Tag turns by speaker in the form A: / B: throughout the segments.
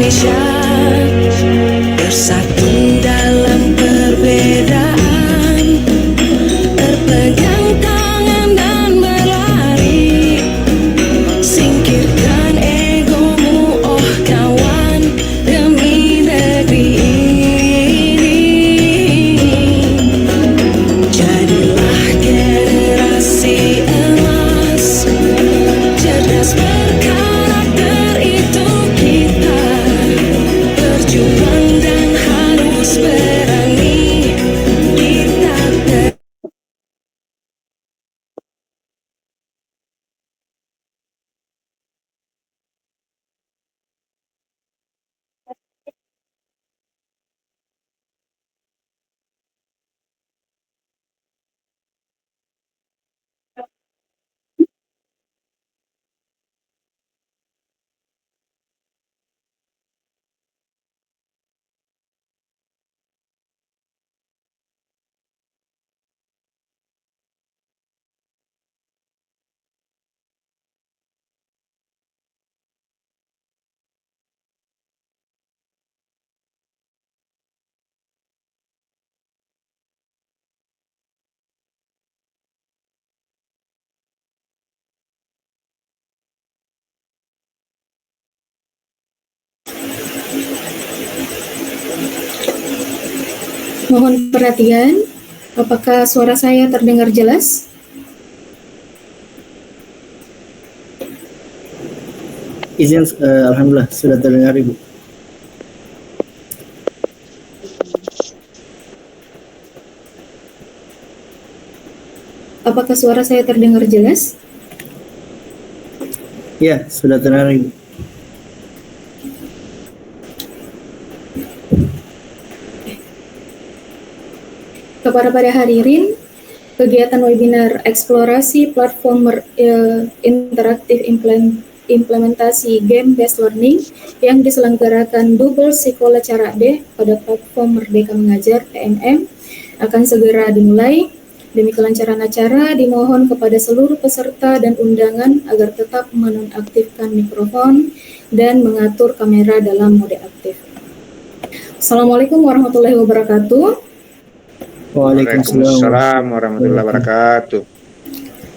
A: Indonesia bersatu dalam perbedaan, berpegang tangan dan berlari, singkirkan egomu oh kawan, demi negeri ini. Jadilah generasi emas, cerdas berkarakter itu kita, berjuang dan harus berani kita.
B: Mohon perhatian, apakah suara saya terdengar jelas?
C: Izin, alhamdulillah sudah terdengar Ibu.
B: Apakah suara saya terdengar jelas?
C: Ya, sudah terdengar Ibu.
B: Kepada para hadirin, kegiatan webinar eksplorasi platform interaktif implementasi game-based learning yang diselenggarakan Double Sekolah Cara D pada platform Merdeka Mengajar (PMM) akan segera dimulai. Demi kelancaran acara, dimohon kepada seluruh peserta dan undangan agar tetap menonaktifkan mikrofon dan mengatur kamera dalam mode aktif. Assalamualaikum warahmatullahi wabarakatuh.
D: Waalaikumsalam warahmatullahi wabarakatuh.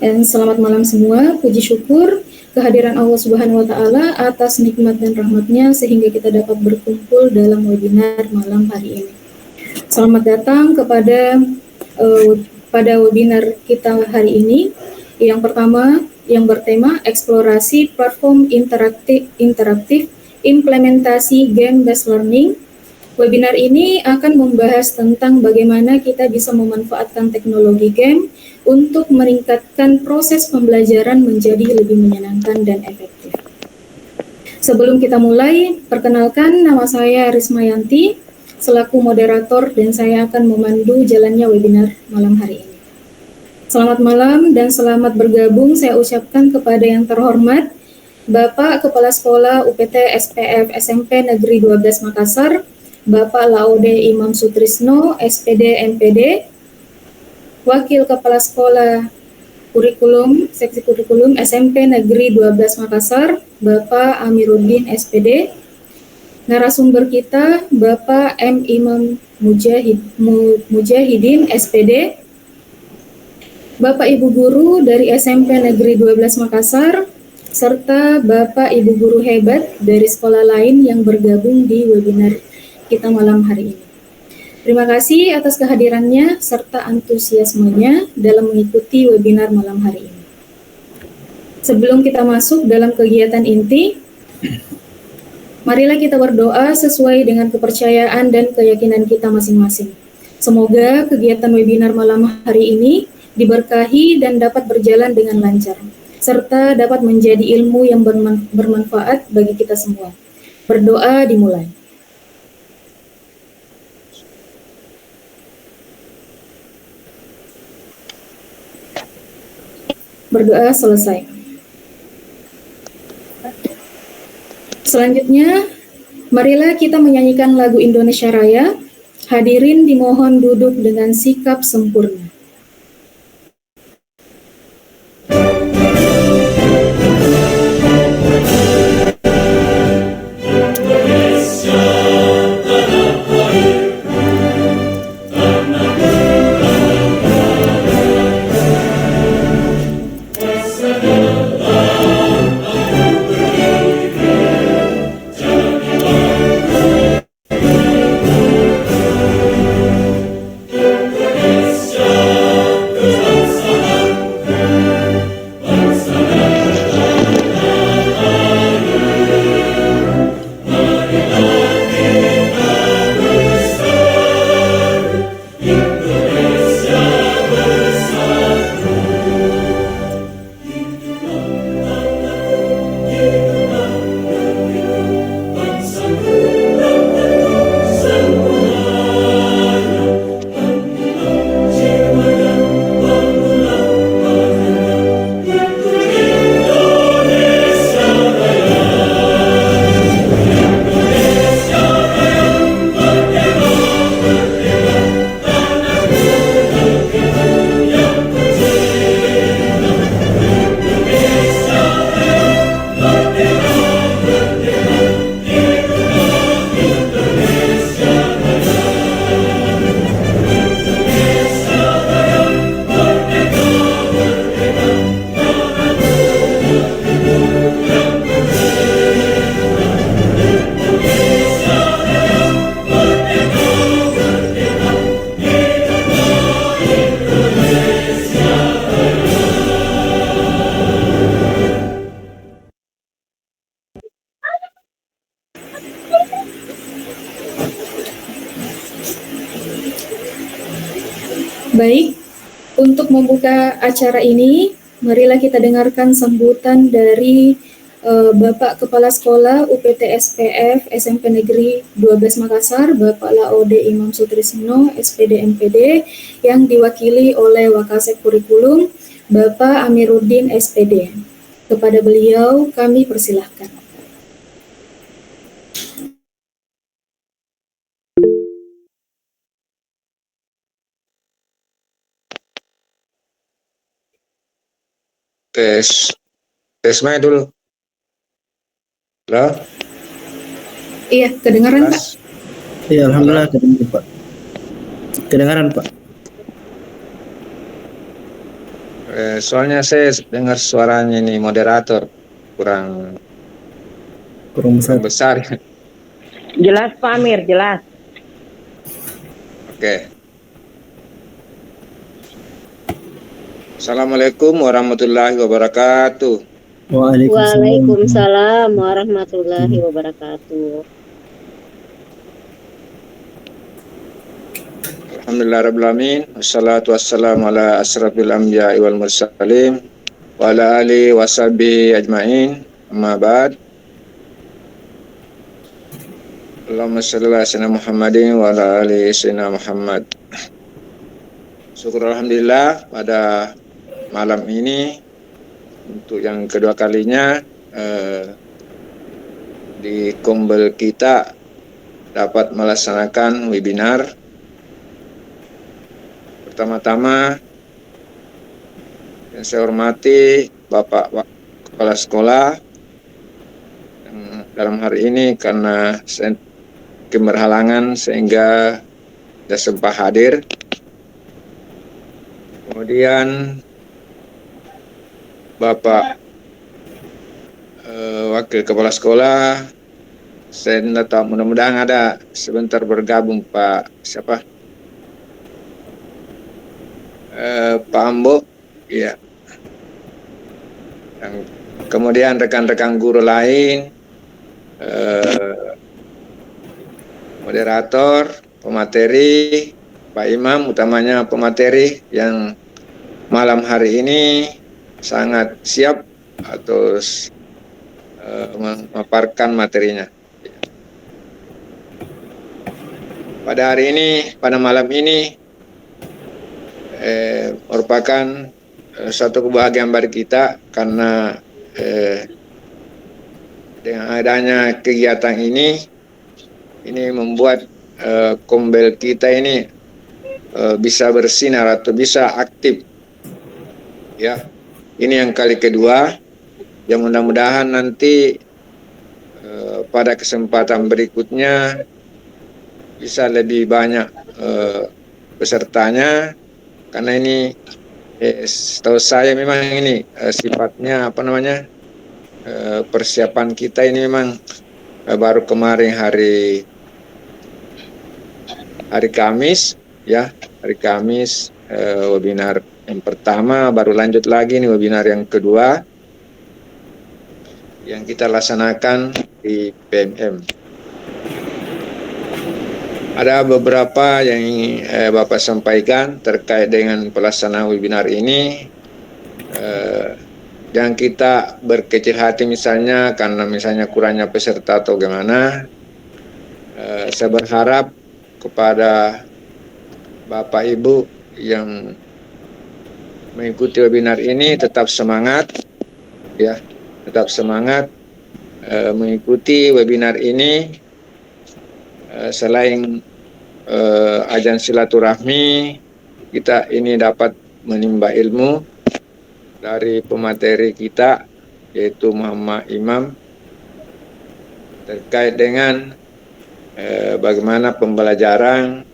B: Dan selamat malam semua. Puji syukur kehadiran Allah Subhanahu wa Ta'ala atas nikmat dan rahmatnya sehingga kita dapat berkumpul dalam webinar malam hari ini. Selamat datang kepada pada webinar kita hari ini. Yang pertama yang bertema eksplorasi platform interaktif implementasi game-based learning. Webinar ini akan membahas tentang bagaimana kita bisa memanfaatkan teknologi game untuk meningkatkan proses pembelajaran menjadi lebih menyenangkan dan efektif. Sebelum kita mulai, perkenalkan nama saya Rismayanti, selaku moderator dan saya akan memandu jalannya webinar malam hari ini. Selamat malam dan selamat bergabung saya ucapkan kepada yang terhormat Bapak Kepala Sekolah UPT SPF SMP Negeri 12 Makassar, Bapak Laude Imam Sutrisno, SPD MPD, Wakil Kepala Sekolah Seksi Kurikulum SMP Negeri 12 Makassar, Bapak Amiruddin SPD, narasumber kita Bapak M. Imam Mujahidin SPD, Bapak Ibu Guru dari SMP Negeri 12 Makassar, serta Bapak Ibu Guru hebat dari sekolah lain yang bergabung di webinar kita malam hari ini. Terima kasih atas kehadirannya serta antusiasmenya dalam mengikuti webinar malam hari ini. Sebelum kita masuk dalam kegiatan inti, marilah kita berdoa sesuai dengan kepercayaan dan keyakinan kita masing-masing. Semoga kegiatan webinar malam hari ini diberkahi dan dapat berjalan dengan lancar, serta dapat menjadi ilmu yang bermanfaat bagi kita semua. Berdoa dimulai. Berdoa selesai. Selanjutnya, marilah kita menyanyikan lagu Indonesia Raya. Hadirin dimohon duduk dengan sikap sempurna. Baik, untuk membuka acara ini, marilah kita dengarkan sambutan dari Bapak Kepala Sekolah UPT SPF SMP Negeri 12 Makassar, Bapak Laode Imam Sutrisno, SPD MPD, yang diwakili oleh Wakasek Kurikulum, Bapak Amiruddin SPD. Kepada beliau kami persilahkan.
D: Tes mic dulu. Halo,
B: Iya, kedengaran Pak?
D: Mas.
C: Iya, alhamdulillah kedengaran Pak. Kedengaran Pak.
D: Soalnya saya dengar suaranya ini moderator kurang
C: Kurang besar.
D: besar.
E: Jelas Pak Amir, jelas.
D: Oke. Assalamualaikum warahmatullahi wabarakatuh.
E: Waalaikumsalam warahmatullahi wabarakatuh.
D: Alhamdulillahirrahmanirrahim. Wassalatu wassalamu ala asrafil anbiya'i wal mursalin wa ala alihi wa sahbihi ajma'in. Amma ba'd. Allahumma shalli ala sayyidina Muhammadin wa ala ali sayyidina Muhammad. Syukur alhamdulillah pada malam ini untuk yang kedua kalinya di Kombel kita dapat melaksanakan webinar. Pertama-tama yang saya hormati Bapak Kepala Sekolah yang dalam hari ini karena keberhalangan sehingga tidak sempat hadir. Kemudian Bapak Wakil Kepala Sekolah, saya tidak tahu, mudah-mudahan ada sebentar bergabung Pak siapa? Pak Ambo, ya. Dan kemudian rekan-rekan guru lain, moderator, pemateri, Pak Imam, utamanya pemateri yang malam hari ini sangat siap atau memaparkan materinya. Pada hari ini, pada malam ini, merupakan suatu kebahagiaan bagi kita karena dengan adanya kegiatan ini membuat Kombel kita ini bisa bersinar atau bisa aktif. Ya, ini yang kali kedua. Yang mudah-mudahan nanti pada kesempatan berikutnya bisa lebih banyak pesertanya. Karena ini setahu saya memang ini sifatnya persiapan kita ini memang baru kemarin hari Kamis ya, hari Kamis webinar yang pertama, baru lanjut lagi nih webinar yang kedua yang kita laksanakan di PMM. Ada beberapa yang Bapak sampaikan terkait dengan pelaksanaan webinar ini. Yang kita berkecil hati misalnya karena misalnya kurangnya peserta atau gimana. Saya berharap kepada Bapak Ibu yang mengikuti webinar ini tetap semangat, ya, tetap semangat mengikuti webinar ini. Selain ajang silaturahmi, kita ini dapat menimba ilmu dari pemateri kita yaitu Muhammad Imam terkait dengan bagaimana pembelajaran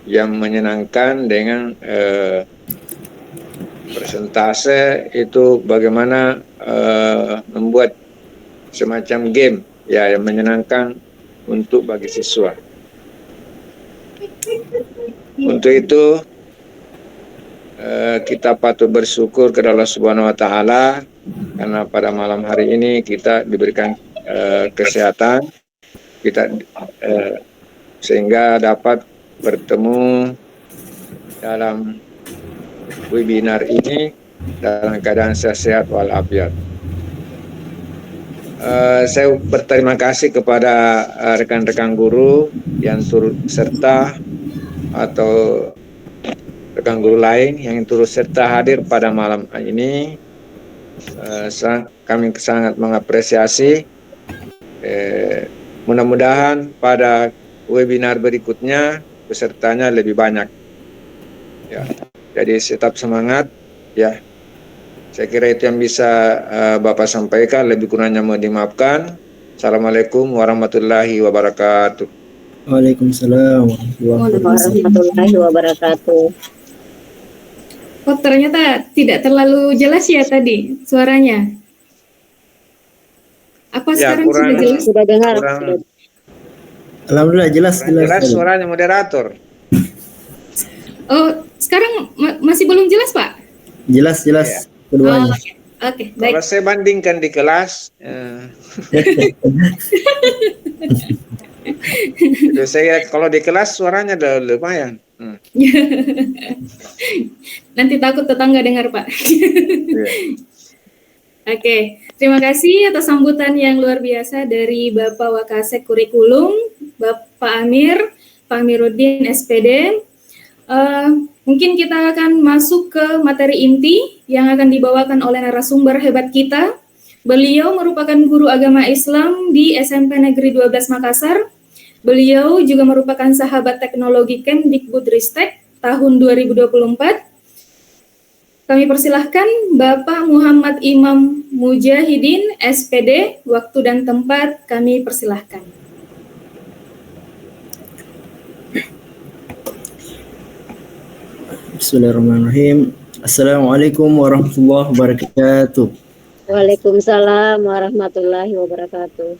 D: yang menyenangkan dengan persentase itu, bagaimana membuat semacam game ya yang menyenangkan untuk bagi siswa. Untuk itu kita patut bersyukur kepada Allah Subhanahu wa taala karena pada malam hari ini kita diberikan kesehatan, kita sehingga dapat bertemu dalam webinar ini dalam keadaan sehat walafiat. Saya berterima kasih kepada rekan-rekan guru yang turut serta atau rekan guru lain yang turut serta hadir pada malam ini. Kami sangat mengapresiasi. Mudah-mudahan pada webinar berikutnya pesertanya lebih banyak. Ya, jadi tetap semangat. Ya, saya kira itu yang bisa Bapak sampaikan. Lebih kurangnya mohon dimaafkan. Assalamualaikum warahmatullahi wabarakatuh.
C: Waalaikumsalam
E: Warahmatullahi wabarakatuh.
B: Oh, ternyata tidak terlalu jelas ya tadi suaranya. Apa
D: Ya,
B: sekarang sudah jelas?
E: Sudah dengar?
D: Kurang
C: Alhamdulillah jelas.
D: suaranya moderator.
B: Oh, sekarang masih belum jelas, Pak?
C: Jelas
B: Oh,
C: keduanya.
B: Oke, baik.
D: Kalau saya bandingkan di kelas, saya kalau di kelas suaranya udah lumayan.
B: Nanti takut tetangga dengar, Pak.
D: Iya.
B: Oke, terima kasih atas sambutan yang luar biasa dari Bapak Wakasek Kurikulum, Bapak Amir, Pak Amiruddin SPD. Mungkin kita akan masuk ke materi inti yang akan dibawakan oleh narasumber hebat kita. Beliau merupakan guru agama Islam di SMP Negeri 12 Makassar. Beliau juga merupakan sahabat teknologi Kemdikbudristek tahun 2024. Kami persilahkan Bapak Muhammad Imam Mujahidin, SPD, waktu dan tempat kami persilahkan.
C: Bismillahirrahmanirrahim. Assalamualaikum warahmatullahi wabarakatuh.
E: Waalaikumsalam warahmatullahi wabarakatuh.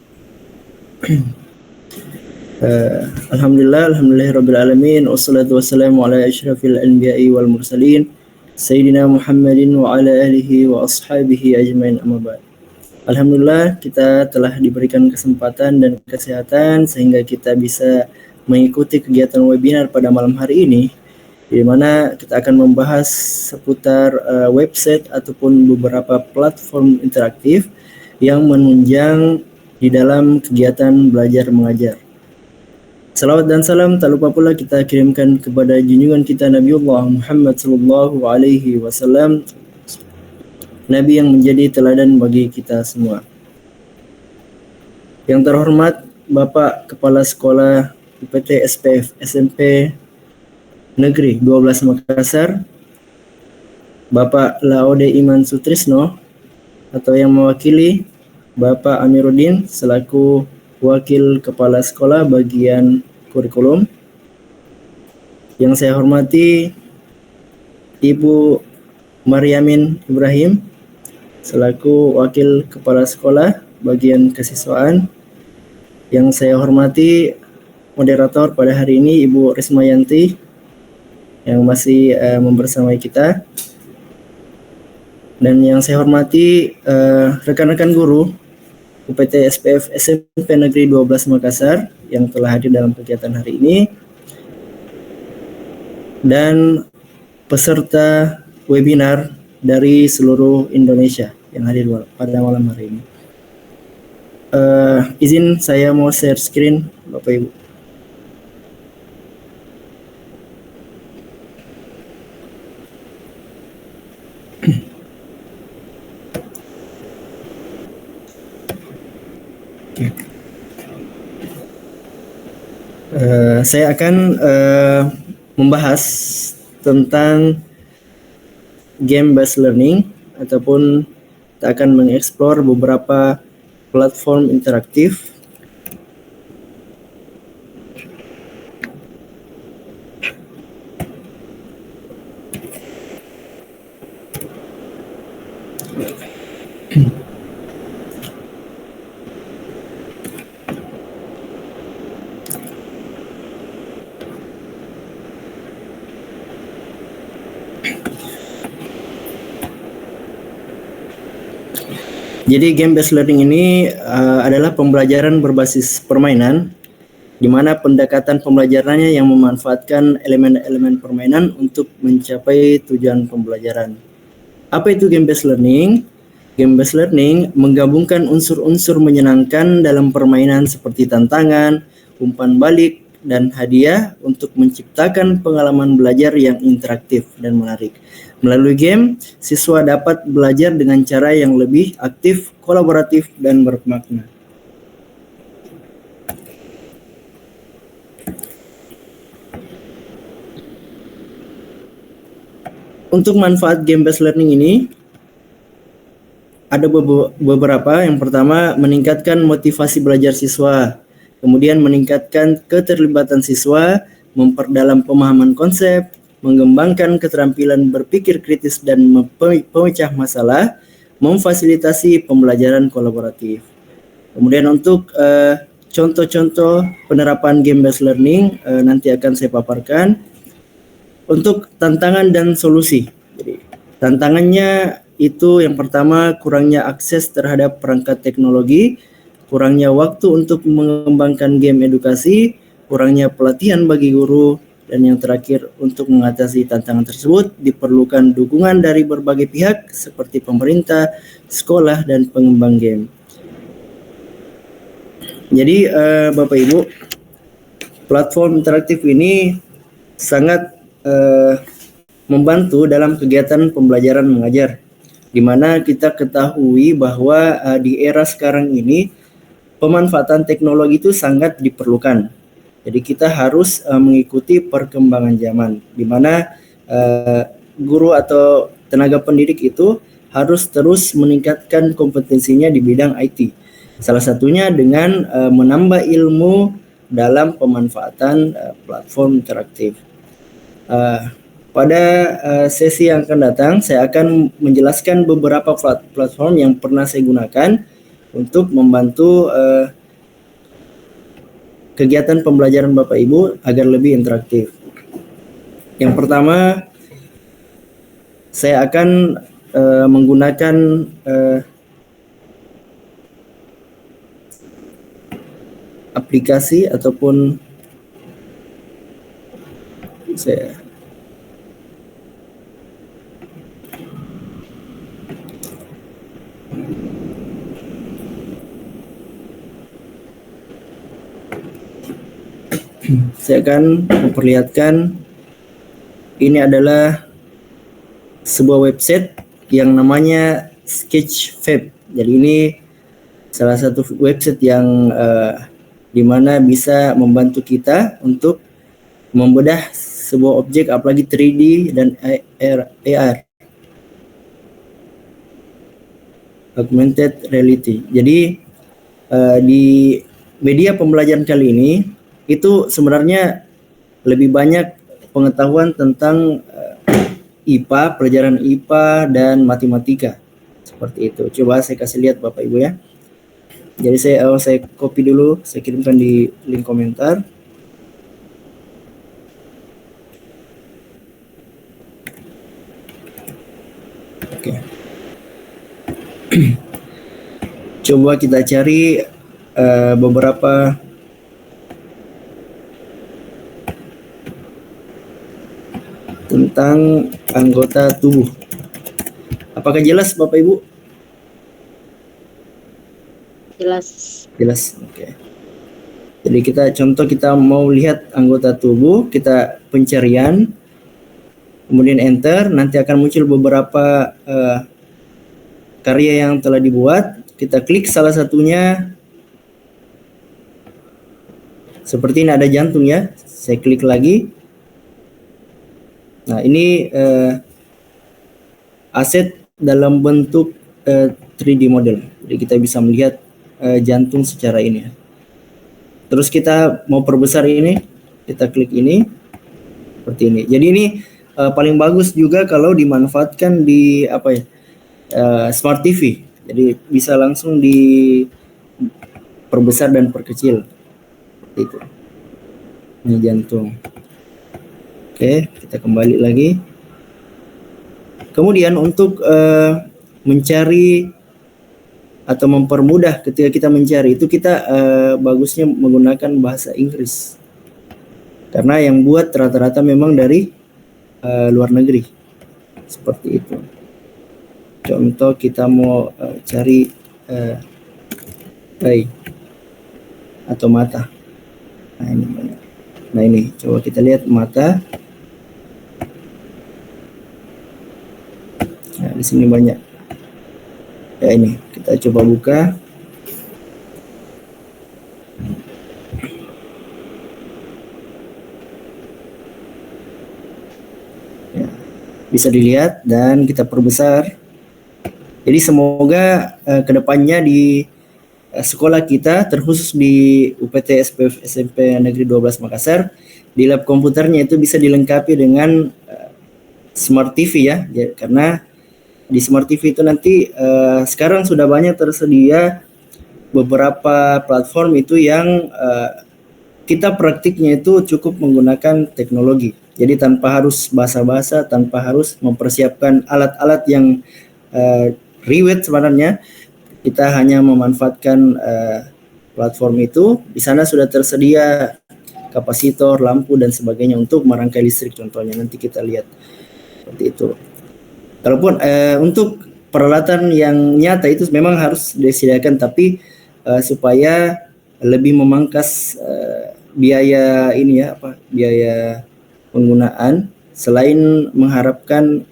C: Alhamdulillahirabbil alamin wassalatu wassalamu ala asyrafil anbiya'i wal mursalin sayyidina Muhammadin wa ala alihi wa ashabihi ajmain, amma ba'd. Alhamdulillah kita telah diberikan kesempatan dan kesehatan sehingga kita bisa mengikuti kegiatan webinar pada malam hari ini, di mana kita akan membahas seputar website ataupun beberapa platform interaktif yang menunjang di dalam kegiatan belajar mengajar. Salawat dan salam tak lupa pula kita kirimkan kepada junjungan kita Nabiullah Muhammad sallallahu alaihi wasallam, Nabi yang menjadi teladan bagi kita semua. Yang terhormat Bapak Kepala Sekolah UPT SPF SMP Negeri 12 Makassar, Bapak Laode Iman Sutrisno, atau yang mewakili Bapak Amiruddin selaku Wakil Kepala Sekolah Bagian Kurikulum. Yang saya hormati Ibu Maryamin Ibrahim selaku Wakil Kepala Sekolah Bagian Kesiswaan. Yang saya hormati moderator pada hari ini Ibu Rismayanti yang masih membersamai kita. Dan yang saya hormati rekan-rekan guru UPT SPF SMP Negeri 12 Makassar yang telah hadir dalam kegiatan hari ini, dan peserta webinar dari seluruh Indonesia yang hadir pada malam hari ini. Izin saya mau share screen Bapak Ibu. Saya akan membahas tentang game based learning, ataupun kita akan mengeksplor beberapa platform interaktif Jadi game based learning ini adalah pembelajaran berbasis permainan di mana pendekatan pembelajarannya yang memanfaatkan elemen-elemen permainan untuk mencapai tujuan pembelajaran. Apa itu game-based learning? Game-based learning menggabungkan unsur-unsur menyenangkan dalam permainan seperti tantangan, umpan balik, dan hadiah untuk menciptakan pengalaman belajar yang interaktif dan menarik. Melalui game, siswa dapat belajar dengan cara yang lebih aktif, kolaboratif, dan bermakna. Untuk manfaat game-based learning ini, ada beberapa. Yang pertama, meningkatkan motivasi belajar siswa. Kemudian meningkatkan keterlibatan siswa, memperdalam pemahaman konsep, mengembangkan keterampilan berpikir kritis dan pemecah masalah, memfasilitasi pembelajaran kolaboratif. Kemudian untuk contoh-contoh penerapan game-based learning nanti akan saya paparkan. Untuk tantangan dan solusi. Jadi, tantangannya itu yang pertama, kurangnya akses terhadap perangkat teknologi, kurangnya waktu untuk mengembangkan game edukasi, kurangnya pelatihan bagi guru, dan yang terakhir, untuk mengatasi tantangan tersebut diperlukan dukungan dari berbagai pihak seperti pemerintah, sekolah, dan pengembang game. Jadi Bapak Ibu, platform interaktif ini sangat membantu dalam kegiatan pembelajaran mengajar, di mana kita ketahui bahwa di era sekarang ini pemanfaatan teknologi itu sangat diperlukan. Jadi kita harus mengikuti perkembangan zaman, di mana guru atau tenaga pendidik itu harus terus meningkatkan kompetensinya di bidang IT. Salah satunya dengan menambah ilmu dalam pemanfaatan platform interaktif. Pada sesi yang akan datang, saya akan menjelaskan beberapa platform yang pernah saya gunakan untuk membantu kegiatan pembelajaran Bapak Ibu agar lebih interaktif. Yang pertama, saya akan menggunakan aplikasi ataupun saya akan memperlihatkan, ini adalah sebuah website yang namanya Sketchfab. Jadi ini salah satu website yang dimana bisa membantu kita untuk membedah sebuah objek, apalagi 3D dan AR, augmented reality. Jadi di media pembelajaran kali ini itu sebenarnya lebih banyak pengetahuan tentang IPA, pelajaran IPA dan matematika. Seperti itu. Coba saya kasih lihat Bapak Ibu ya. Jadi saya copy dulu, saya kirimkan di link komentar. Oke. Coba kita cari beberapa tentang anggota tubuh. Apakah jelas Bapak Ibu?
E: Jelas.
C: Jelas. Oke. Jadi kita mau lihat anggota tubuh, kita pencarian, kemudian enter, nanti akan muncul beberapa karya yang telah dibuat. Kita klik salah satunya. Seperti ini ada jantung ya. Saya klik lagi. Nah, ini aset dalam bentuk 3D model. Jadi kita bisa melihat jantung secara ini ya. Terus kita mau perbesar ini, kita klik ini seperti ini. Jadi ini paling bagus juga kalau dimanfaatkan di Smart TV. Jadi bisa langsung diperbesar dan perkecil. Seperti itu. Ini jantung. Oke, kita kembali lagi. Kemudian untuk mencari atau mempermudah ketika kita mencari itu kita bagusnya menggunakan bahasa Inggris. Karena yang buat rata-rata memang dari luar negeri. Seperti itu. Contoh kita mau cari eye atau mata. Nah ini banyak. Nah ini coba kita lihat mata. Nah di sini banyak. Ya ini kita coba buka. Ya, bisa dilihat dan kita perbesar. Jadi semoga kedepannya di sekolah kita, terkhusus di UPT SPF SMP Negeri 12 Makassar, di lab komputernya itu bisa dilengkapi dengan Smart TV ya, karena di Smart TV itu nanti sekarang sudah banyak tersedia beberapa platform itu yang kita praktiknya itu cukup menggunakan teknologi. Jadi tanpa harus basa-basa, tanpa harus mempersiapkan alat-alat yang ribet sebenarnya, kita hanya memanfaatkan platform itu. Di sana sudah tersedia kapasitor, lampu dan sebagainya untuk merangkai listrik contohnya. Nanti kita lihat seperti itu. Kalaupun untuk peralatan yang nyata itu memang harus disediakan, tapi supaya lebih memangkas biaya ini ya, biaya penggunaan, selain mengharapkan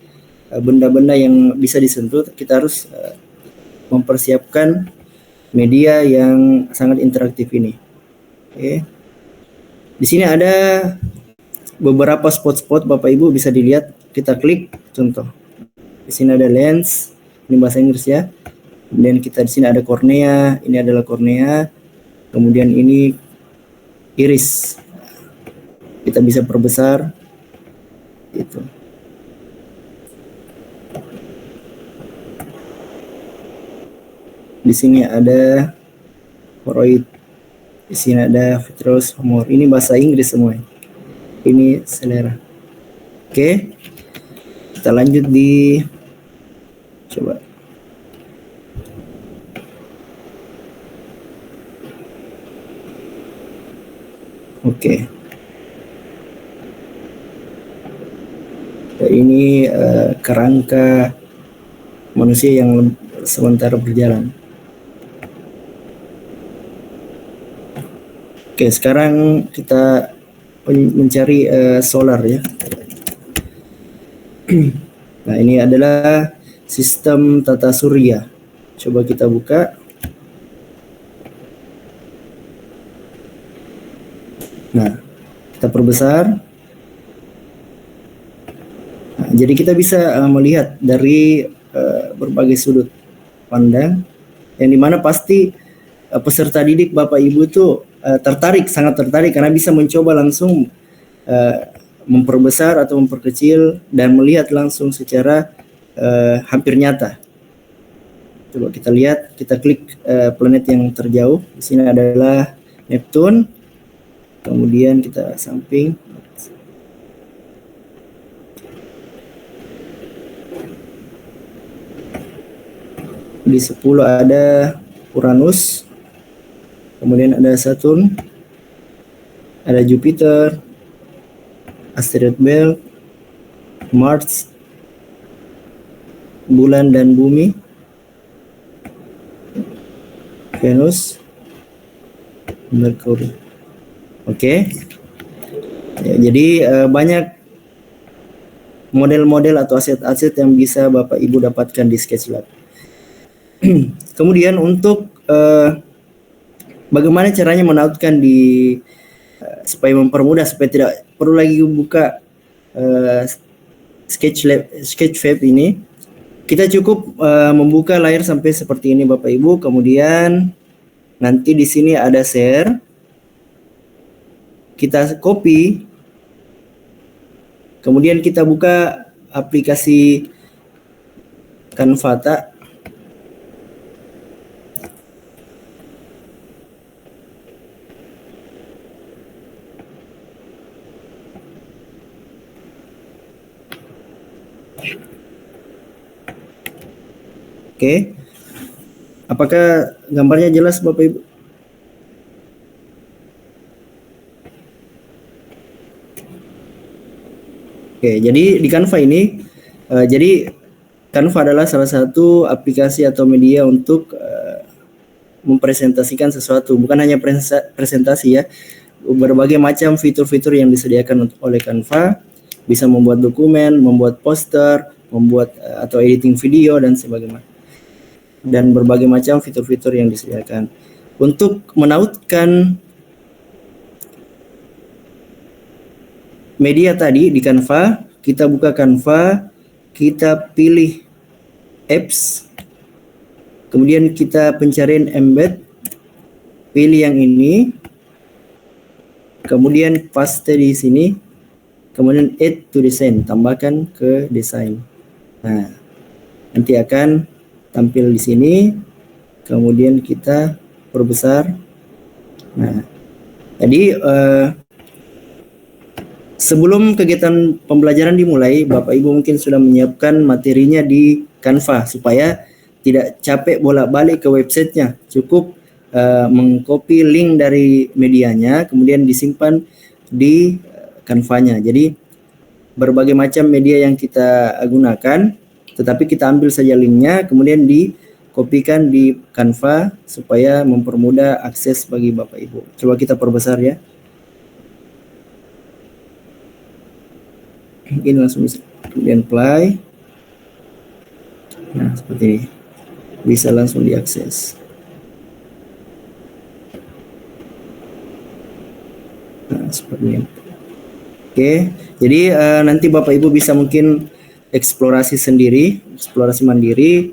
C: benda-benda yang bisa disentuh, kita harus mempersiapkan media yang sangat interaktif ini. Oke. Di sini ada beberapa spot-spot Bapak Ibu bisa dilihat, kita klik contoh. Di sini ada lens, ini bahasa Inggris ya. Kemudian kita di sini ada kornea, ini adalah kornea. Kemudian ini iris. Kita bisa perbesar itu. Di sini ada choroid, di sini ada vitreous humor. Ini bahasa Inggris semua. Ini selera. Oke, kita lanjut di coba. Oke. Ini kerangka manusia yang sementara berjalan. Oke, sekarang kita mencari solar ya. Nah, ini adalah sistem tata surya. Coba kita buka. Nah, kita perbesar. Nah, jadi kita bisa melihat dari berbagai sudut pandang, yang dimana pasti peserta didik Bapak Ibu itu tertarik, sangat tertarik karena bisa mencoba langsung memperbesar atau memperkecil dan melihat langsung secara hampir nyata. Coba kita lihat, kita klik planet yang terjauh. Di sini adalah Neptune. Kemudian kita samping. Di 10 ada Uranus. Kemudian ada Saturn, ada Jupiter, asteroid belt, Mars, bulan dan bumi, Venus, Merkuri. Oke. Ya, jadi banyak model-model atau aset-aset yang bisa Bapak Ibu dapatkan di SketchLab. Kemudian untuk bagaimana caranya menautkan di supaya mempermudah, supaya tidak perlu lagi buka Sketchfab ini, kita cukup membuka layar sampai seperti ini Bapak Ibu. Kemudian nanti di sini ada share, kita copy, kemudian kita buka aplikasi Canva. Oke. Apakah gambarnya jelas Bapak Ibu? Oke, jadi di Canva ini, jadi Canva adalah salah satu aplikasi atau media untuk mempresentasikan sesuatu, bukan hanya presentasi ya, berbagai macam fitur-fitur yang disediakan oleh Canva, bisa membuat dokumen, membuat poster, membuat atau editing video dan sebagainya, dan berbagai macam fitur-fitur yang disediakan. Untuk menautkan media tadi di Canva, kita buka Canva, kita pilih apps, kemudian kita pencarian embed, pilih yang ini, kemudian paste di sini, kemudian add to design, tambahkan ke desain. Nah, nanti akan tampil di sini, kemudian kita perbesar. Nah, jadi sebelum kegiatan pembelajaran dimulai, Bapak Ibu mungkin sudah menyiapkan materinya di Canva supaya tidak capek bolak-balik ke websitenya. Cukup mengcopy link dari medianya, kemudian disimpan di Canva-nya. Jadi berbagai macam media yang kita gunakan, tetapi kita ambil saja linknya, kemudian dikopikan di Canva supaya mempermudah akses bagi Bapak Ibu. Coba kita perbesar ya. Ini langsung bisa, kemudian play. Nah, seperti ini. Bisa langsung diakses. Nah, seperti ini. Oke, jadi nanti Bapak Ibu bisa mungkin eksplorasi sendiri, eksplorasi mandiri.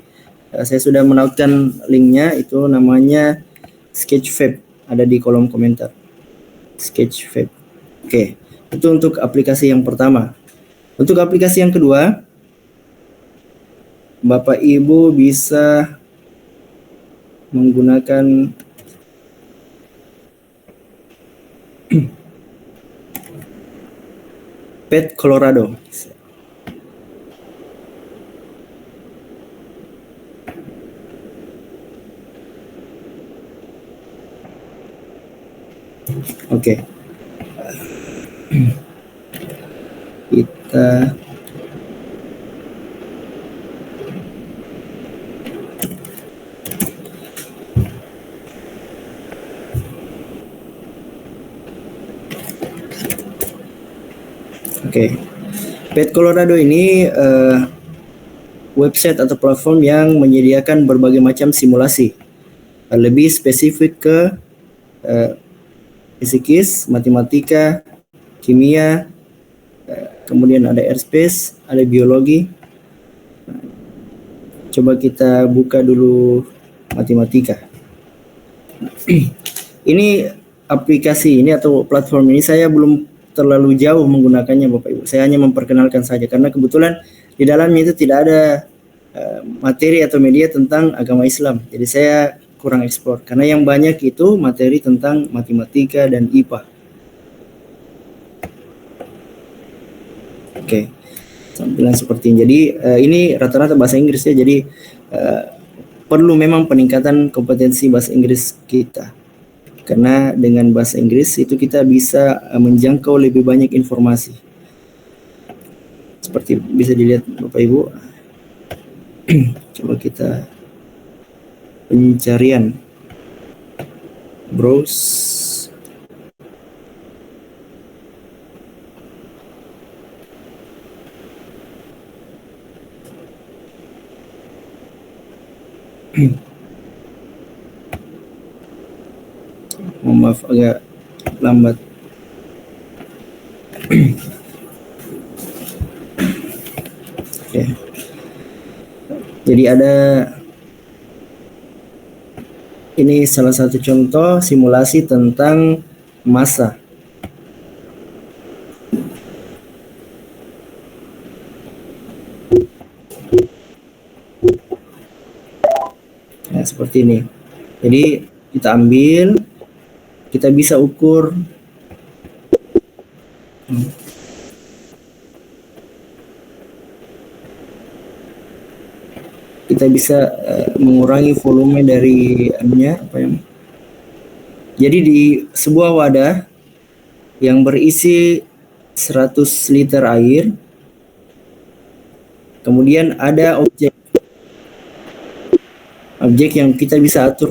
C: Saya sudah menautkan linknya, itu namanya Sketchfab, ada di kolom komentar. Sketchfab. Oke, itu untuk aplikasi yang pertama. Untuk aplikasi yang kedua, Bapak Ibu bisa menggunakan Pet Colorado. Oke. Kita Pet Colorado ini website atau platform yang menyediakan berbagai macam simulasi, lebih spesifik ke fisikis, matematika, kimia, kemudian ada airspace, ada biologi. Coba kita buka dulu matematika. Ini aplikasi ini atau platform ini saya belum terlalu jauh menggunakannya Bapak Ibu. Saya hanya memperkenalkan saja karena kebetulan di dalamnya itu tidak ada materi atau media tentang agama Islam. Jadi saya kurang eksplor karena yang banyak itu materi tentang matematika dan IPA. Oke. Tampilan seperti ini. Jadi ini rata-rata bahasa Inggris ya. Jadi perlu memang peningkatan kompetensi bahasa Inggris kita. Karena dengan bahasa Inggris itu kita bisa menjangkau lebih banyak informasi. Seperti bisa dilihat Bapak Ibu. Coba kita pencarian. Browse. Maaf agak lambat. Oke. Jadi ada ini salah satu contoh simulasi tentang massa. Nah, seperti ini. Jadi kita ambil, kita bisa ukur kita bisa mengurangi volume dari anunya jadi di sebuah wadah yang berisi 100 liter air, kemudian ada objek yang kita bisa atur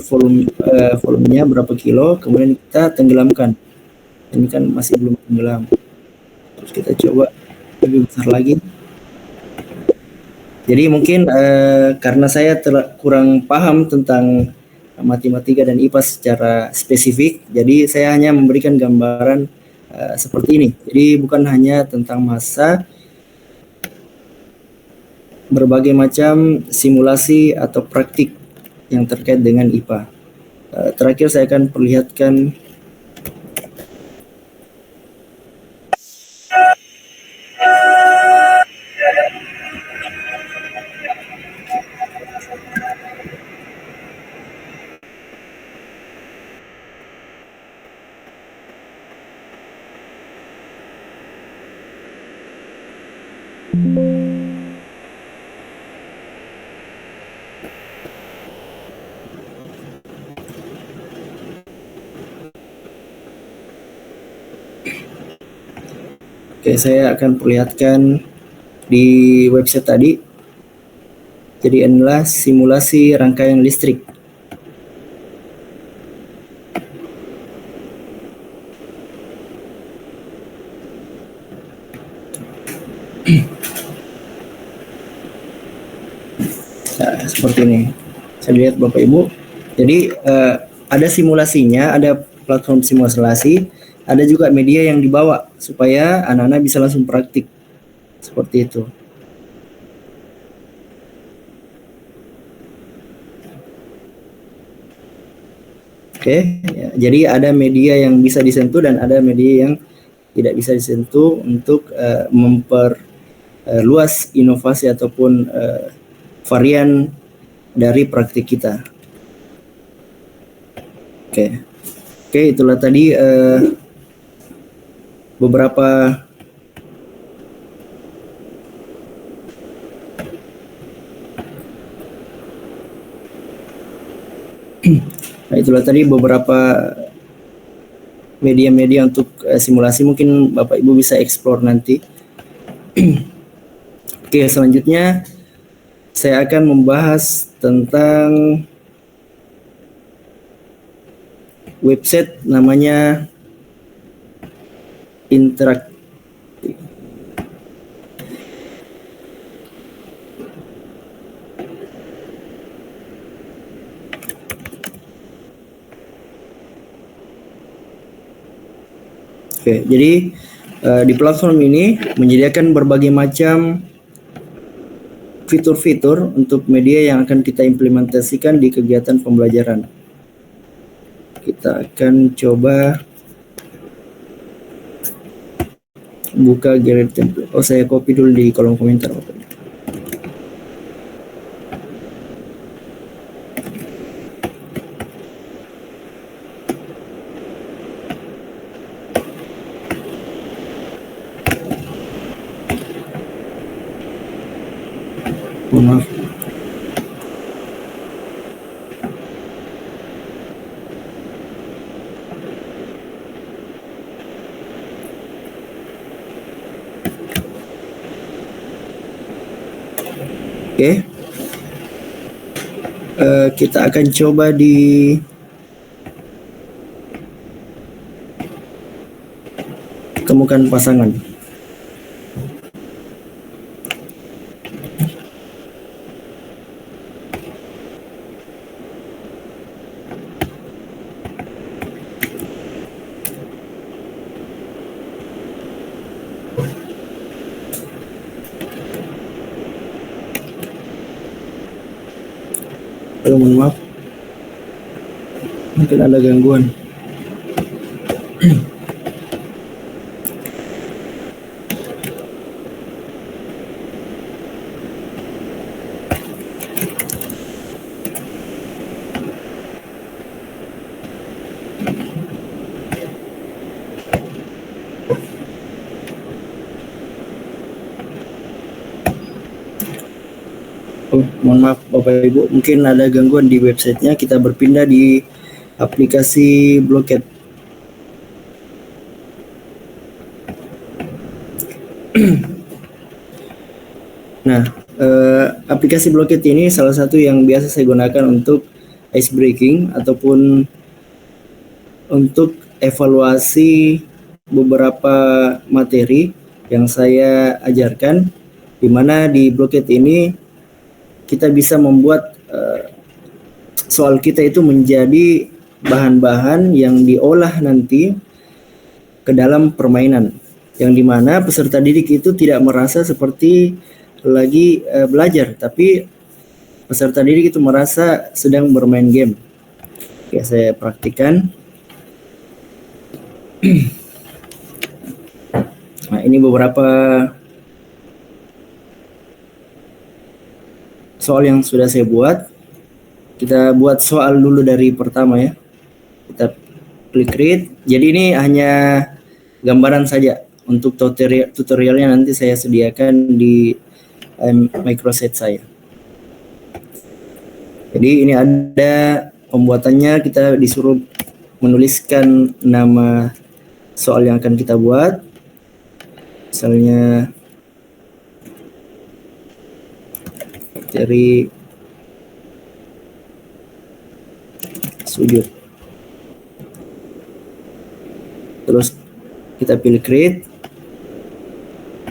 C: volumenya berapa kilo, kemudian kita tenggelamkan. Ini kan masih belum tenggelam. Terus kita coba lebih besar lagi. Jadi mungkin karena saya kurang paham tentang matematika dan IPA secara spesifik, jadi saya hanya memberikan gambaran seperti ini. Jadi bukan hanya tentang massa, berbagai macam simulasi atau praktik yang terkait dengan IPA. Terakhir saya akan perlihatkan Oke, saya akan perlihatkan di website tadi. Jadi inilah simulasi rangkaian listrik. Nah, seperti ini. Saya lihat Bapak Ibu. Jadi ada simulasinya, ada platform simulasi, ada juga media yang dibawa supaya anak-anak bisa langsung praktik. Seperti itu. Oke, ya, jadi ada media yang bisa disentuh dan ada media yang tidak bisa disentuh untuk memperluas inovasi ataupun varian dari praktik kita. Oke, itulah tadi beberapa media-media untuk simulasi. Mungkin Bapak Ibu bisa explore nanti. Oke, selanjutnya saya akan membahas tentang website namanya Interact. Oke, jadi di platform ini menyediakan berbagai macam fitur-fitur untuk media yang akan kita implementasikan di kegiatan pembelajaran. Kita akan coba buka gallery template. Oh, saya copy dulu di kolom komentar. Maaf. Oke, kita akan coba di temukan pasangan. Mohon maaf, mungkin ada gangguan. Oh, mohon maaf Bapak Ibu, mungkin ada gangguan di websitenya. Kita berpindah di aplikasi Blocket. Nah, aplikasi Blocket ini salah satu yang biasa saya gunakan untuk ice breaking ataupun untuk evaluasi beberapa materi yang saya ajarkan, di mana di Blocket ini kita bisa membuat soal kita itu menjadi bahan-bahan yang diolah nanti ke dalam permainan, yang dimana peserta didik itu tidak merasa seperti lagi belajar, tapi peserta didik itu merasa sedang bermain game. Oke, saya praktikan. Nah, ini beberapa soal yang sudah saya buat. Kita buat soal dulu dari pertama ya. Kita klik create. Jadi ini hanya gambaran saja. Untuk tutorialnya nanti saya sediakan di microset saya. Jadi ini ada pembuatannya, kita disuruh menuliskan nama soal yang akan kita buat. Misalnya dari sudut. Terus kita pilih create,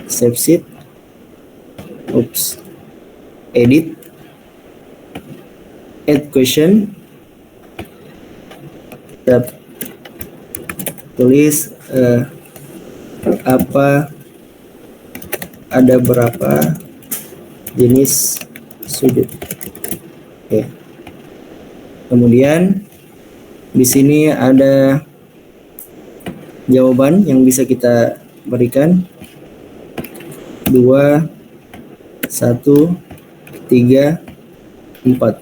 C: save sheet, edit, add question, kita tulis ada berapa jenis sudut. Oke. Kemudian di sini ada jawaban yang bisa kita berikan. 2, 1, 3, 4.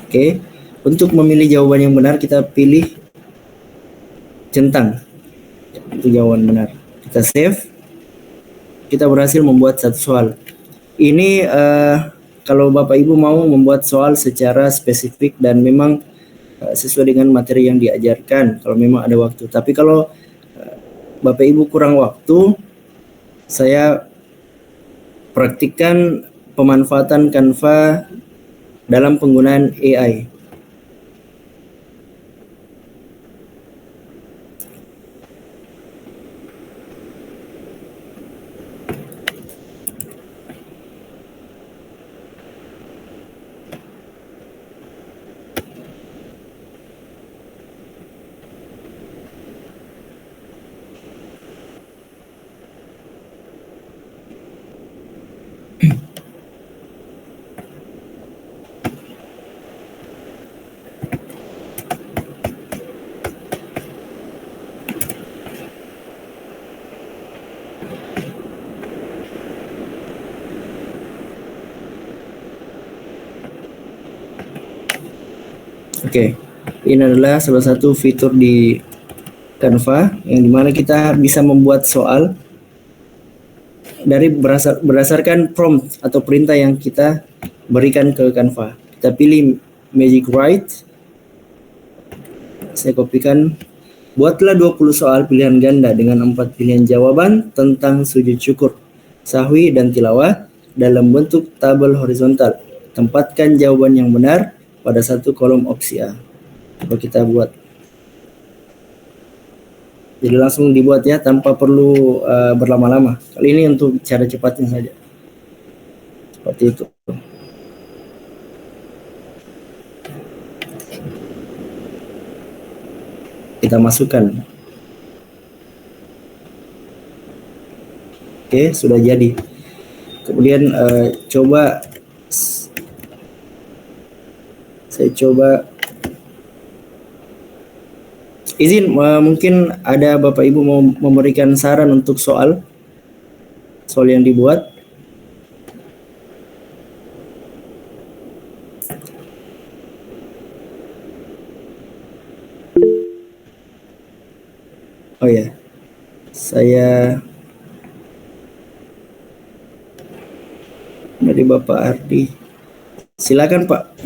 C: Oke. Untuk memilih jawaban yang benar kita pilih centang. Itu jawaban benar. Kita save. Kita berhasil membuat satu soal. Ini kalau Bapak Ibu mau membuat soal secara spesifik dan memang sesuai dengan materi yang diajarkan, kalau memang ada waktu. Tapi kalau Bapak Ibu kurang waktu, saya praktikkan pemanfaatan Canva dalam penggunaan AI. Oke, ini adalah salah satu fitur di Canva yang dimana kita bisa membuat soal dari berdasarkan prompt atau perintah yang kita berikan ke Canva. Kita pilih Magic Write, saya kopikan, buatlah 20 soal pilihan ganda dengan 4 pilihan jawaban tentang sujud syukur, sahwi, dan tilawah dalam bentuk tabel horizontal. Tempatkan jawaban yang benar pada satu kolom opsi A. Coba kita buat. Jadi langsung dibuat ya, tanpa perlu berlama-lama. Kali ini untuk cara cepatnya saja. Seperti itu. Kita masukkan. Oke, sudah jadi. Kemudian saya coba izin, mungkin ada Bapak Ibu mau memberikan saran untuk soal yang dibuat. Oh ya, saya dari Bapak Ardi. Silakan Pak.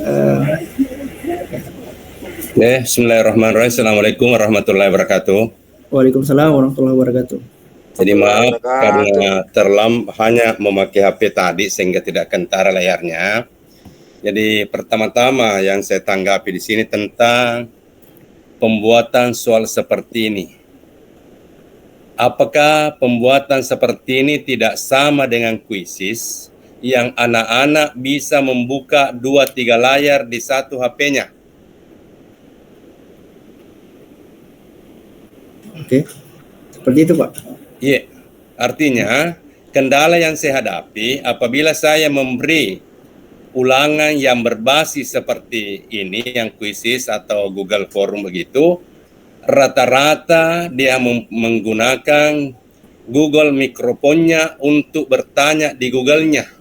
F: Bismillahirrahmanirrahim. Assalamualaikum warahmatullahi wabarakatuh.
C: Waalaikumsalam warahmatullahi wabarakatuh.
F: Jadi maaf karena hanya memakai HP tadi sehingga tidak kentara layarnya. Jadi pertama-tama yang saya tanggapi di sini tentang pembuatan soal seperti ini. Apakah pembuatan seperti ini tidak sama dengan kuisis yang anak-anak bisa membuka 2-3 layar di satu HP-nya?
C: Oke, seperti itu Pak.
F: Iya, artinya kendala yang saya hadapi apabila saya memberi ulangan yang berbasis seperti ini, yang kuisis atau Google Form begitu, rata-rata dia menggunakan Google mikrofonnya untuk bertanya di Google-nya.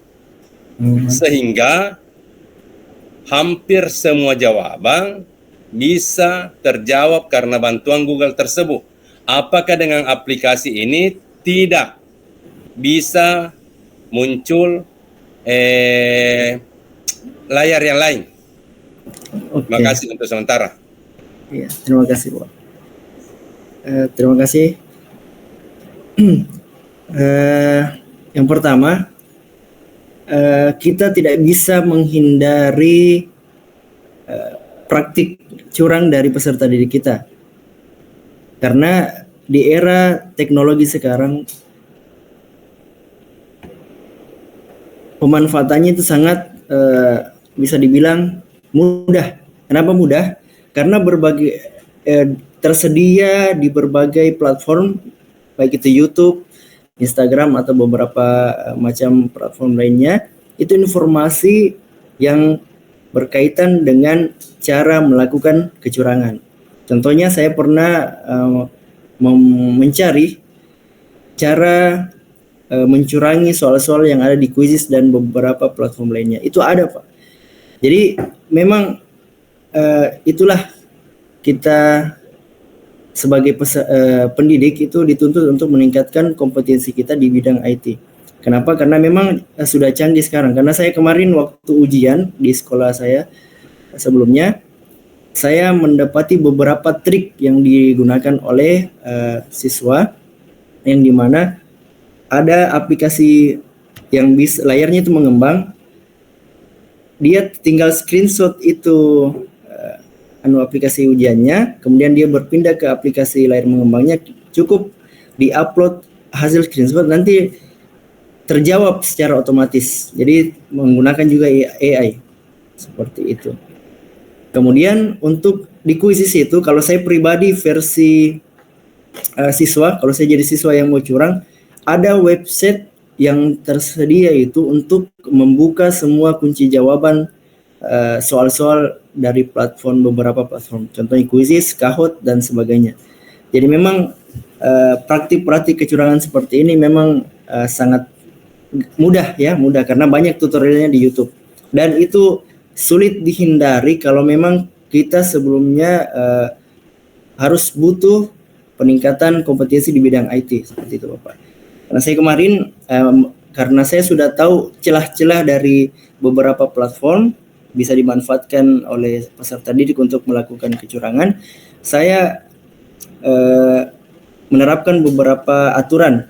F: Sehingga hampir semua jawaban bisa terjawab karena bantuan Google tersebut. Apakah dengan aplikasi ini tidak bisa muncul layar yang lain? Terima kasih untuk sementara.
C: Iya, terima kasih Pak. Terima kasih. Yang pertama, kita tidak bisa menghindari praktik curang dari peserta didik kita. Karena di era teknologi sekarang pemanfaatannya itu sangat bisa dibilang mudah. Kenapa mudah? Karena berbagai tersedia di berbagai platform, baik itu YouTube, Instagram atau beberapa macam platform lainnya, itu informasi yang berkaitan dengan cara melakukan kecurangan. Contohnya saya pernah mencari cara mencurangi soal-soal yang ada di Quizizz dan beberapa platform lainnya. Itu ada Pak. Jadi memang itulah kita sebagai pendidik itu dituntut untuk meningkatkan kompetensi kita di bidang IT. Kenapa? Karena memang sudah canggih sekarang. Karena saya kemarin waktu ujian di sekolah saya sebelumnya, saya mendapati beberapa trik yang digunakan oleh siswa, yang dimana ada aplikasi yang bisa layarnya itu mengembang, dia tinggal screenshot itu aplikasi ujiannya, kemudian dia berpindah ke aplikasi layar mengembangnya, cukup diupload hasil screenshot, nanti terjawab secara otomatis. Jadi menggunakan juga AI seperti itu. Kemudian untuk di Quizizz itu, kalau saya pribadi versi siswa, kalau saya jadi siswa yang mau curang, ada website yang tersedia itu untuk membuka semua kunci jawaban soal-soal dari beberapa platform, contohnya Quizizz, Kahoot dan sebagainya. Jadi memang praktik-praktik kecurangan seperti ini memang sangat mudah karena banyak tutorialnya di YouTube, dan itu sulit dihindari kalau memang kita sebelumnya harus butuh peningkatan kompetensi di bidang IT seperti itu Bapak. Karena saya kemarin karena saya sudah tahu celah-celah dari beberapa platform bisa dimanfaatkan oleh peserta didik untuk melakukan kecurangan, saya menerapkan beberapa aturan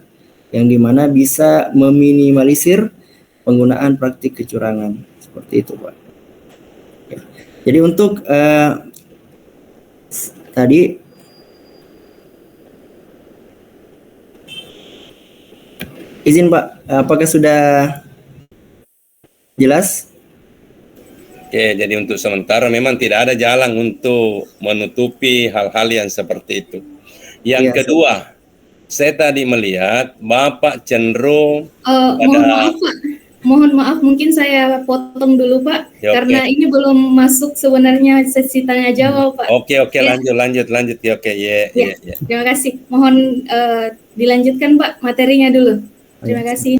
C: yang dimana bisa meminimalisir penggunaan praktik kecurangan seperti itu Pak. Oke. Jadi untuk tadi izin Pak, apakah sudah jelas?
F: Oke, jadi untuk sementara memang tidak ada jalan untuk menutupi hal-hal yang seperti itu. Yang kedua, saya tadi melihat Bapak cenderung
B: mohon maaf Pak, mohon maaf mungkin saya potong dulu Pak,
F: ya,
B: karena ini belum masuk sebenarnya sesi tanya jawab Pak.
F: Oke, ya. lanjut ya, oke ya.
B: Terima kasih, mohon dilanjutkan Pak materinya dulu. Terima kasih.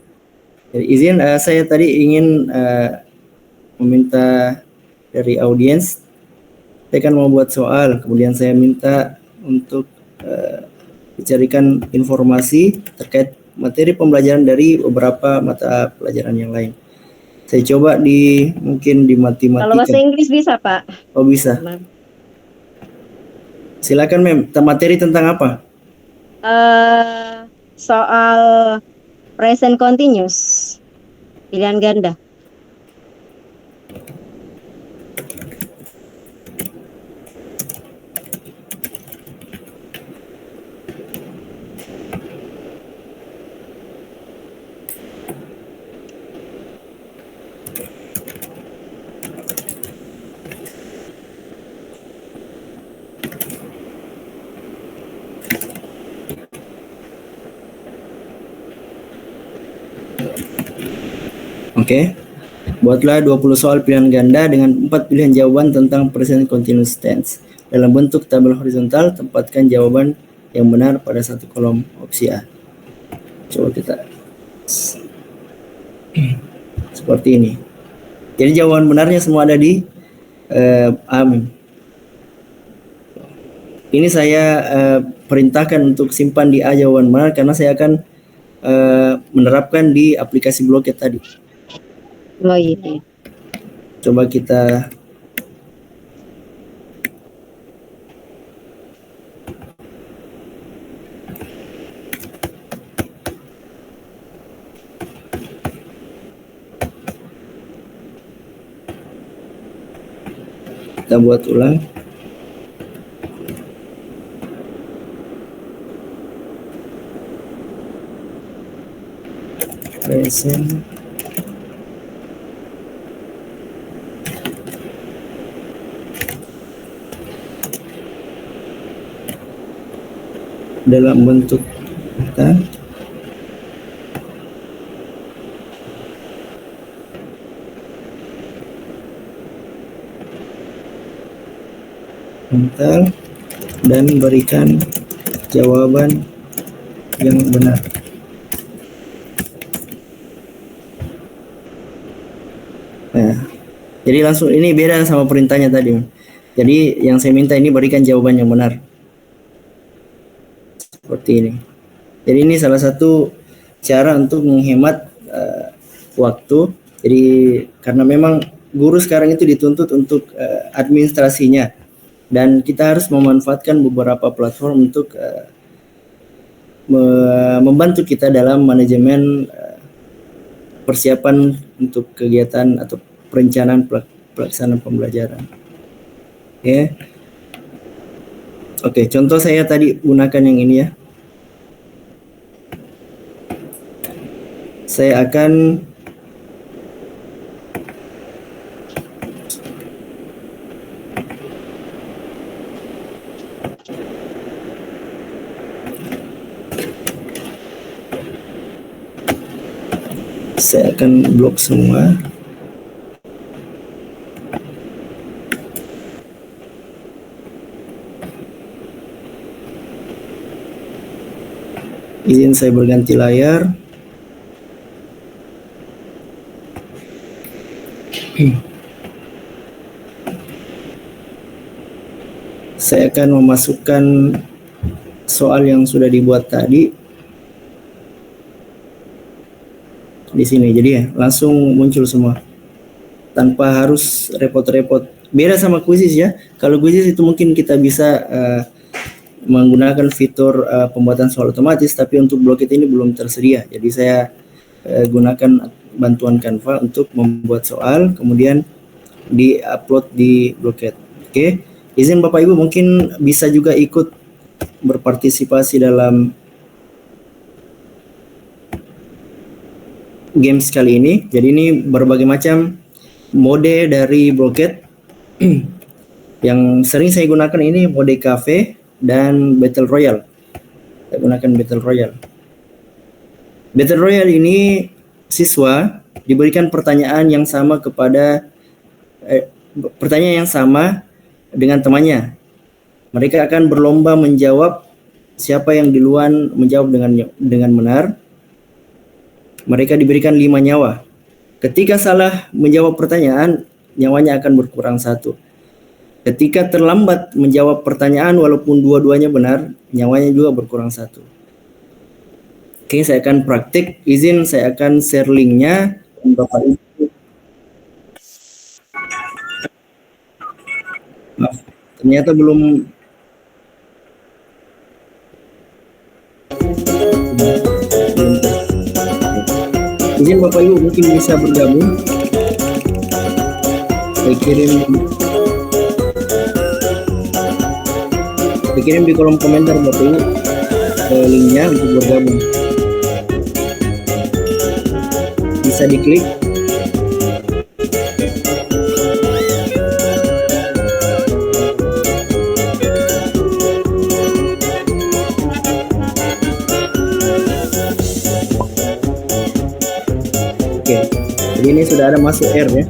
C: Jadi, izin saya tadi ingin meminta dari audiens, saya kan mau buat soal, kemudian saya minta untuk dicarikan informasi terkait materi pembelajaran dari beberapa mata pelajaran yang lain. Saya coba mungkin di matematika.
E: Kalau bahasa Inggris bisa, Pak.
C: Oh bisa. Silakan Mem. Materi tentang apa?
E: Soal present continuous, pilihan ganda.
C: Oke. Buatlah 20 soal pilihan ganda dengan 4 pilihan jawaban tentang present continuous tense. Dalam bentuk tabel horizontal, tempatkan jawaban yang benar pada satu kolom opsi A. Coba kita seperti ini. Jadi jawaban benarnya semua ada di A. Ini saya perintahkan untuk simpan di A jawaban benar karena saya akan menerapkan di aplikasi Blocket tadi.
E: Oh gitu.
C: Coba kita buat ulang. Present dalam bentuk kita dan berikan jawaban yang benar. Nah, jadi langsung ini beda sama perintahnya tadi. Jadi yang saya minta ini berikan jawaban yang benar. Seperti ini. Jadi ini salah satu cara untuk menghemat waktu. Jadi karena memang guru sekarang itu dituntut untuk administrasinya, dan kita harus memanfaatkan beberapa platform untuk membantu kita dalam manajemen persiapan untuk kegiatan atau perencanaan pelaksanaan pembelajaran. Oke, contoh saya tadi gunakan yang ini ya. Saya akan blok semua. Izin saya berganti layar. Saya akan memasukkan soal yang sudah dibuat tadi di sini. Jadi ya langsung muncul semua tanpa harus repot-repot. Beda sama Quizzes ya. Kalau Quizzes itu mungkin kita bisa menggunakan fitur pembuatan soal otomatis, tapi untuk Blocket ini belum tersedia. Jadi saya gunakan bantuan Canva untuk membuat soal, kemudian di-upload di Blocket. Oke, izin Bapak Ibu mungkin bisa juga ikut berpartisipasi dalam games kali ini. Jadi ini berbagai macam mode dari Blocket. Yang sering saya gunakan ini mode cafe dan Battle Royale. Saya gunakan Battle Royale. Battle Royale ini siswa diberikan pertanyaan yang sama dengan temannya. Mereka akan berlomba menjawab. Siapa yang duluan menjawab dengan benar, mereka diberikan 5 nyawa. Ketika salah menjawab pertanyaan, nyawanya akan berkurang 1. Ketika terlambat menjawab pertanyaan walaupun dua-duanya benar, nyawanya juga berkurang 1. Oke, saya akan praktik. Izin saya akan share linknya. Bapak Ibu Ternyata belum. Izin Bapak Ibu mungkin bisa bergabung. Saya kirim di kolom komentar Bapak Ibu linknya untuk bergabung. Bisa diklik. Oke, jadi ini sudah ada masuk R ya.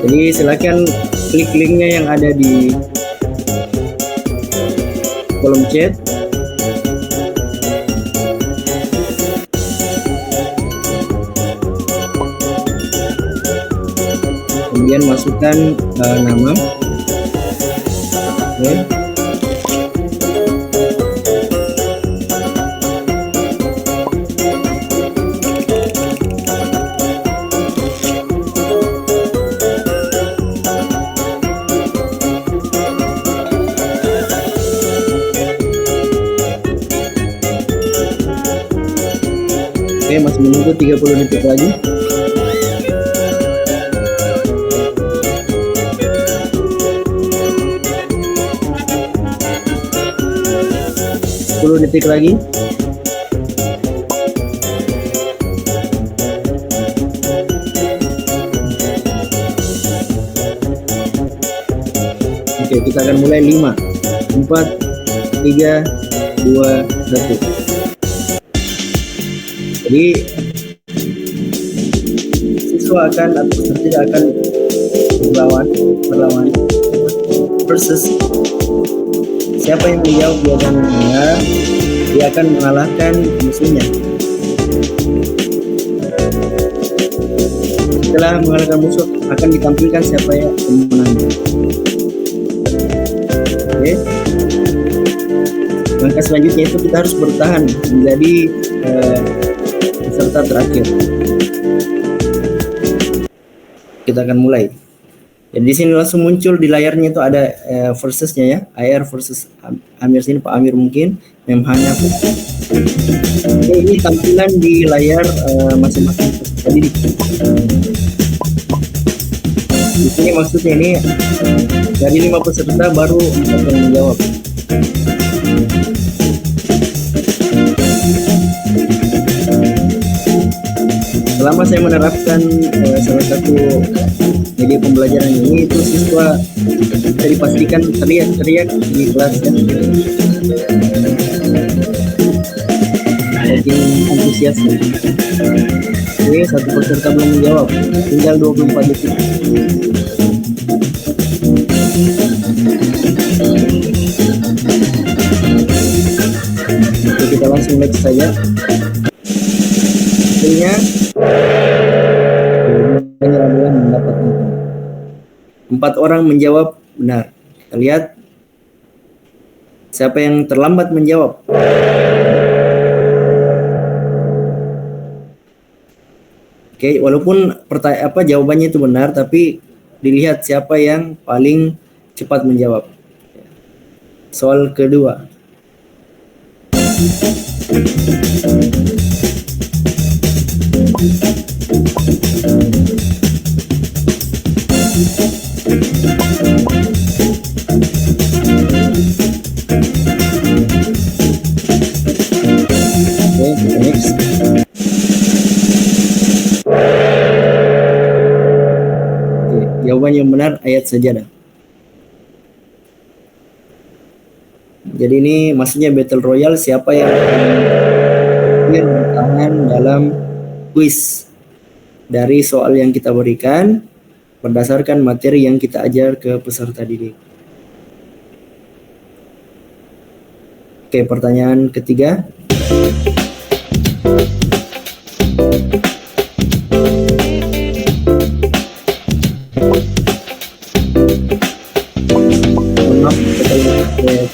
C: Jadi silakan klik linknya yang ada di kolom chat. Kemudian masukkan nama. Oke. Oke, masih menunggu 30 detik lagi. Detik lagi. Oke, kita akan mulai 5, 4, 3, 2, 1. Jadi siswa akan atau peserta akan berlawan versus siapa yang menjawab jawaban yang benar, dia akan mengalahkan musuhnya. Setelah mengalahkan musuh, akan ditampilkan siapa yang pemenangnya. Oke. Langkah selanjutnya itu kita harus bertahan menjadi peserta terakhir. Kita akan mulai. Jadi di sini langsung muncul di layarnya itu ada versusnya ya, AR versus Amir. Sini Pak Amir mungkin, Memhana. Ini tampilan di layar masing-masing peserta didik. Di sini maksudnya ini dari 5 peserta baru 4 yang menjawab. Selama saya menerapkan salah satu media pembelajaran ini, itu siswa bisa dipastikan teriak-teriak di kelas ya. Saking antusiasnya. Oke, satu peserta belum menjawab, tinggal 24 detik. Oke, kita langsung next saja. Hasilnya adalah mendapat 4 orang menjawab benar. Kita lihat siapa yang terlambat menjawab. Oke, walaupun jawabannya itu benar, tapi dilihat siapa yang paling cepat menjawab. Soal kedua. Oke, kita next. Oke, jawaban yang benar ayat sajadah. Jadi ini maksudnya battle royale, siapa yang bertahan dalam kuis dari soal yang kita berikan berdasarkan materi yang kita ajar ke peserta didik. Oke, pertanyaan ketiga. Maaf,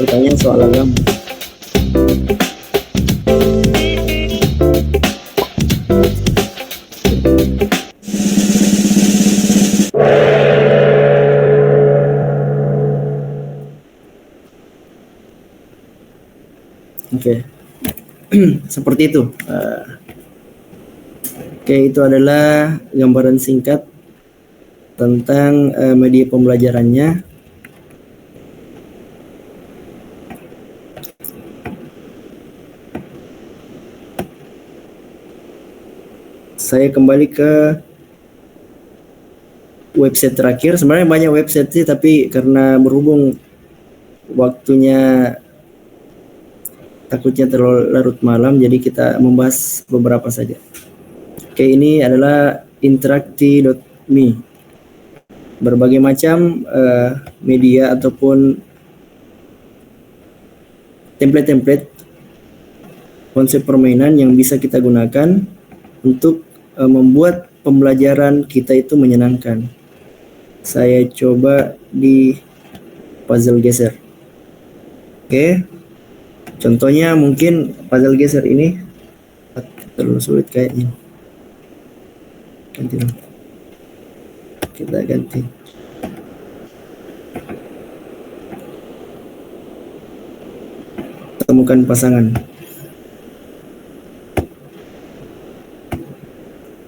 C: pertanyaan soal agama. Oke. Seperti itu. Oke, itu adalah gambaran singkat tentang media pembelajarannya. Saya kembali ke website terakhir. Sebenarnya banyak website sih, tapi karena berhubung waktunya takutnya terlalu larut malam, jadi kita membahas beberapa saja. Oke, ini adalah interakti.me. Berbagai macam media ataupun template-template konsep permainan yang bisa kita gunakan untuk membuat pembelajaran kita itu menyenangkan. Saya coba di puzzle geser. Oke. Contohnya mungkin puzzle geser ini terlalu sulit kayaknya. Ganti dong. Kita ganti. Temukan pasangan.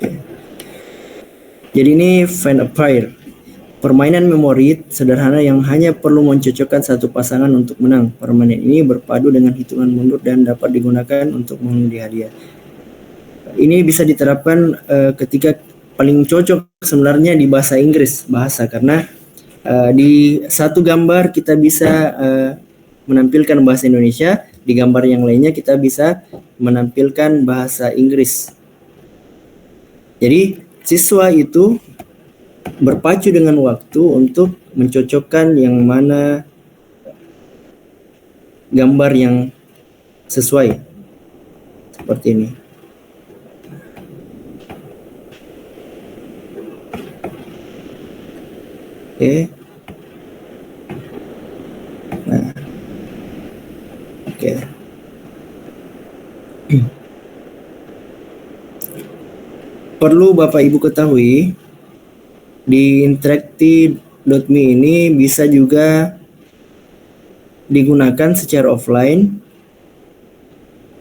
C: Oke. Jadi ini find a pair. Permainan memori sederhana yang hanya perlu mencocokkan satu pasangan untuk menang. Permainan ini berpadu dengan hitungan mundur dan dapat digunakan untuk mengundi hadiah. Ini bisa diterapkan ketika paling cocok sebenarnya di bahasa Inggris, karena di satu gambar kita bisa menampilkan bahasa Indonesia, di gambar yang lainnya kita bisa menampilkan bahasa Inggris. Jadi siswa itu berpacu dengan waktu untuk mencocokkan yang mana gambar yang sesuai. Seperti ini. Oke. Nah. Oke. Perlu Bapak Ibu ketahui, di interakti.me ini bisa juga digunakan secara offline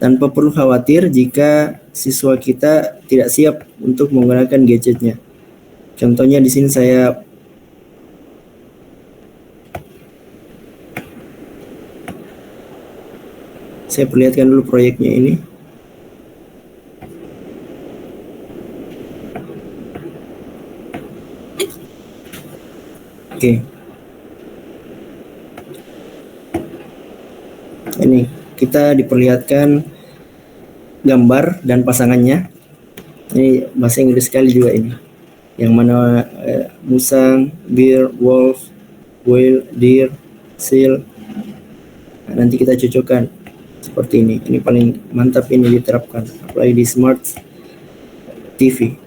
C: tanpa perlu khawatir jika siswa kita tidak siap untuk menggunakan gadgetnya. Contohnya di sini saya perlihatkan dulu proyeknya ini. Oke. Ini kita diperlihatkan gambar dan pasangannya. Ini bahasa Inggris sekali juga ini. Yang mana musang, bear, wolf, whale, deer, seal. Nah, nanti kita cocokkan seperti ini. Ini paling mantap ini diterapkan. Apalagi di smart TV.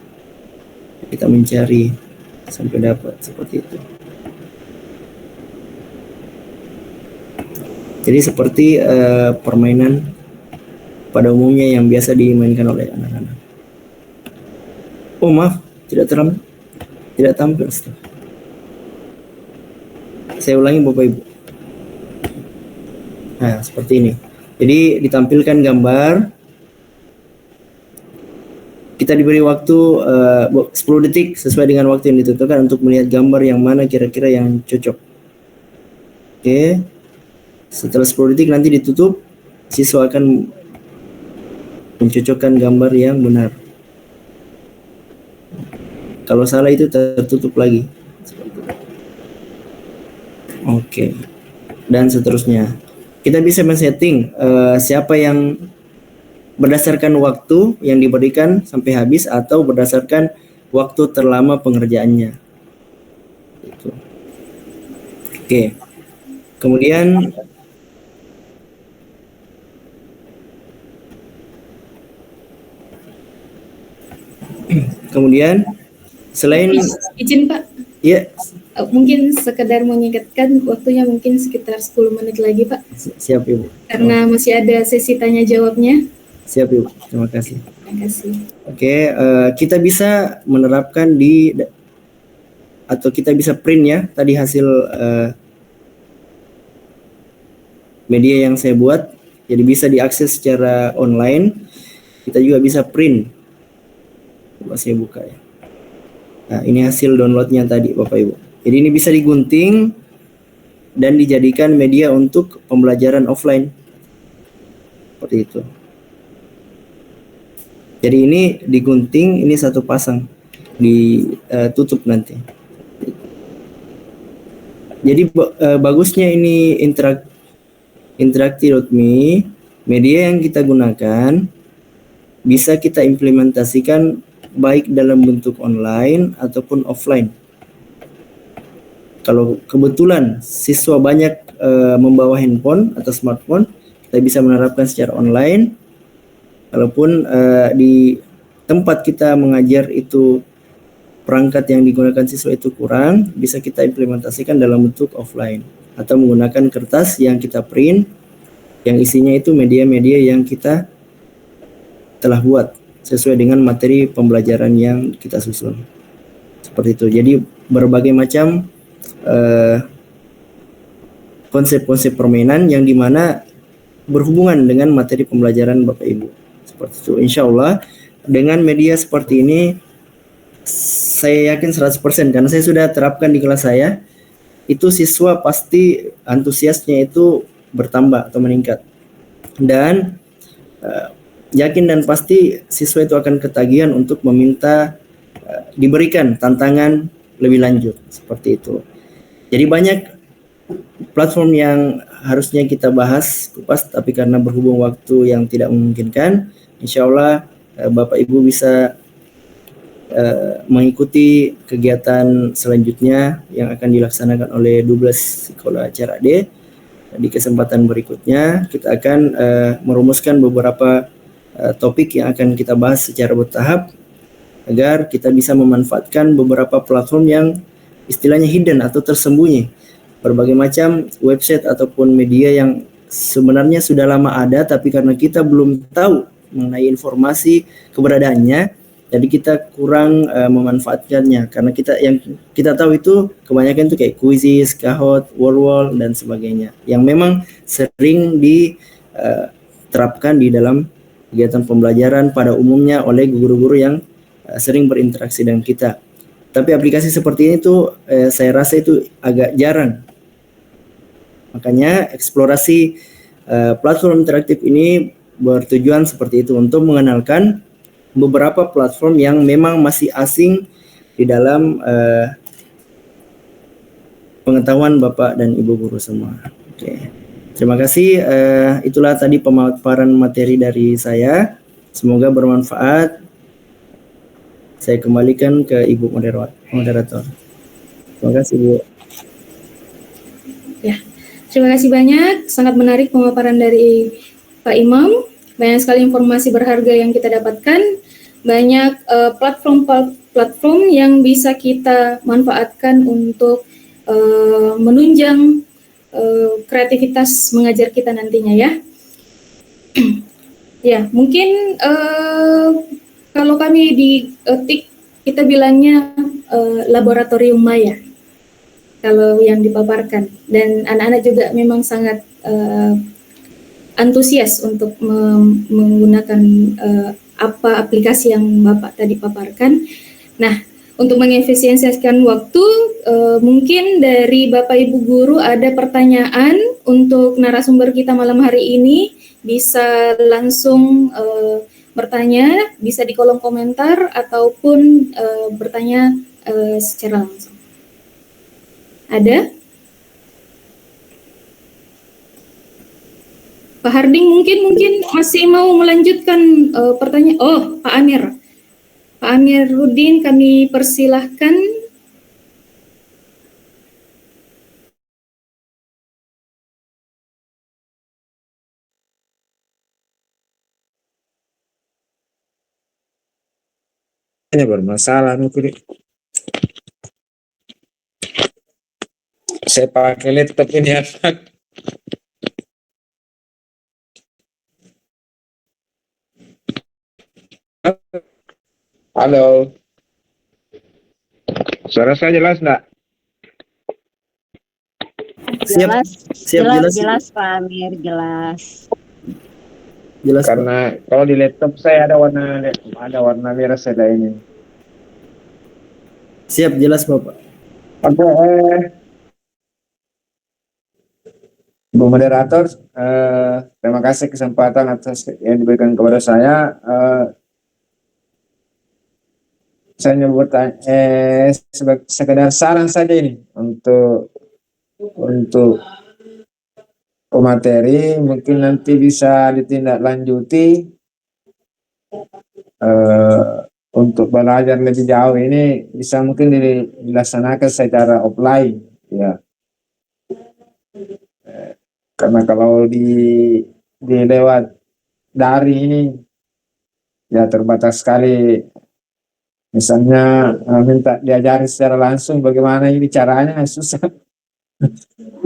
C: Kita mencari sampai dapat seperti itu. Jadi seperti permainan pada umumnya yang biasa dimainkan oleh anak-anak. Oh maaf, tidak tampil. Saya ulangi Bapak Ibu. Nah, seperti ini. Jadi ditampilkan gambar. Kita diberi waktu 10 detik sesuai dengan waktu yang ditentukan untuk melihat gambar yang mana kira-kira yang cocok. Oke. Setelah 10 detik nanti ditutup, siswa akan mencocokkan gambar yang benar. Kalau salah itu tertutup lagi. Oke. Dan seterusnya. Kita bisa men-setting siapa yang berdasarkan waktu yang diberikan sampai habis atau berdasarkan waktu terlama pengerjaannya. Oke. Kemudian selain
B: Izin Pak,
C: ya,
B: mungkin sekedar mengingatkan waktunya mungkin sekitar 10 menit lagi Pak,
C: siap Ibu.
B: karena masih ada sesi tanya jawabnya.
C: Siap Ibu, terima kasih.
B: Terima kasih.
C: Oke, kita bisa menerapkan atau kita bisa print ya tadi hasil media yang saya buat. Jadi bisa diakses secara online. Kita juga bisa print. Coba saya buka ya. Nah, ini hasil downloadnya tadi Bapak Ibu. Jadi ini bisa digunting dan dijadikan media untuk pembelajaran offline. Seperti itu. Jadi ini digunting, ini satu pasang, ditutup nanti. Jadi bagusnya ini Interacti.me, media yang kita gunakan bisa kita implementasikan baik dalam bentuk online ataupun offline. Kalau kebetulan siswa banyak membawa handphone atau smartphone, kita bisa menerapkan secara online. Kalaupun di tempat kita mengajar itu perangkat yang digunakan siswa itu kurang, bisa kita implementasikan dalam bentuk offline atau menggunakan kertas yang kita print, yang isinya itu media-media yang kita telah buat sesuai dengan materi pembelajaran yang kita susun. Seperti itu. Jadi berbagai macam konsep-konsep permainan yang dimana berhubungan dengan materi pembelajaran Bapak Ibu. Seperti itu. Insya Allah dengan media seperti ini saya yakin 100% karena saya sudah terapkan di kelas saya, itu siswa pasti antusiasnya itu bertambah atau meningkat. Dan yakin dan pasti siswa itu akan ketagihan untuk meminta diberikan tantangan lebih lanjut, seperti itu. Jadi banyak platform yang harusnya kita bahas kupas, tapi karena berhubung waktu yang tidak memungkinkan, insya Allah Bapak Ibu bisa mengikuti kegiatan selanjutnya yang akan dilaksanakan oleh 12 sekolah Cara D. Di kesempatan berikutnya kita akan merumuskan beberapa topik yang akan kita bahas secara bertahap agar kita bisa memanfaatkan beberapa platform yang istilahnya hidden atau tersembunyi, berbagai macam website ataupun media yang sebenarnya sudah lama ada tapi karena kita belum tahu mengenai informasi keberadaannya, jadi kita kurang memanfaatkannya karena yang kita tahu itu kebanyakan itu kayak Quizizz, Kahoot, Word dan sebagainya yang memang sering diterapkan di dalam kegiatan pembelajaran pada umumnya oleh guru-guru yang sering berinteraksi dengan kita. Tapi aplikasi seperti ini tuh saya rasa itu agak jarang. Makanya eksplorasi platform interaktif ini bertujuan seperti itu untuk mengenalkan beberapa platform yang memang masih asing di dalam pengetahuan Bapak dan Ibu guru semua. Oke. Terima kasih. Itulah tadi pemaparan materi dari saya. Semoga bermanfaat. Saya kembalikan ke Ibu moderator. Terima kasih, Bu.
B: Ya, terima kasih banyak. Sangat menarik pemaparan dari Pak Imam. Banyak sekali informasi berharga yang kita dapatkan. Banyak platform yang bisa kita manfaatkan untuk menunjang kreativitas mengajar kita nantinya ya. Ya, mungkin kalau kami di TIK kita bilangnya laboratorium maya kalau yang dipaparkan, dan anak-anak juga memang sangat antusias untuk menggunakan apa aplikasi yang Bapak tadi paparkan. Nah, untuk mengefisiensikan waktu, mungkin dari Bapak Ibu guru ada pertanyaan untuk narasumber kita malam hari ini, bisa langsung bertanya, bisa di kolom komentar ataupun bertanya secara langsung. Ada? Pak Harding mungkin masih mau melanjutkan pertanyaan. Oh, Pak Amir. Pak Amir Rudin, kami persilahkan.
D: Ini bermasalah nih. Saya pakai laptop ini anak. Halo. Suara saya jelas enggak?
E: Jelas,
C: Siap,
E: jelas Pak Amir, jelas.
C: Jelas, Pak.
D: Karena kalau di laptop saya ada warna merah saya ini.
C: Siap, jelas, Bapak.
D: Oke, Bu Moderator, terima kasih kesempatan atas yang diberikan kepada saya. Saya nyebut sekedar saran saja ini untuk pemateri, mungkin nanti bisa ditindaklanjuti untuk belajar lebih jauh ini bisa mungkin dilaksanakan secara offline, ya. Karena kalau di lewat daring ini ya terbatas sekali. Misalnya minta diajari secara langsung bagaimana ini caranya susah.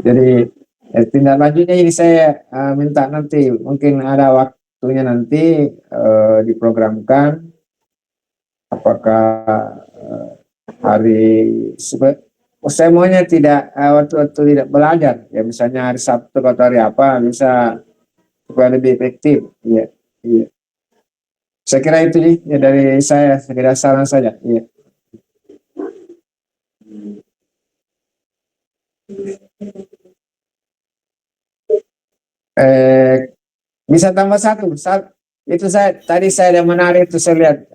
D: Jadi tindak lanjutnya ini saya minta nanti mungkin ada waktunya nanti diprogramkan apakah hari saya maunya tidak waktu-waktu tidak belajar ya, misalnya hari Sabtu atau hari apa bisa supaya lebih efektif, ya. Iya. Saya kira itu nih ya dari saya, sekedar saran saja, ya. Bisa tambah satu. Itu tadi saya ada menarik itu saya lihat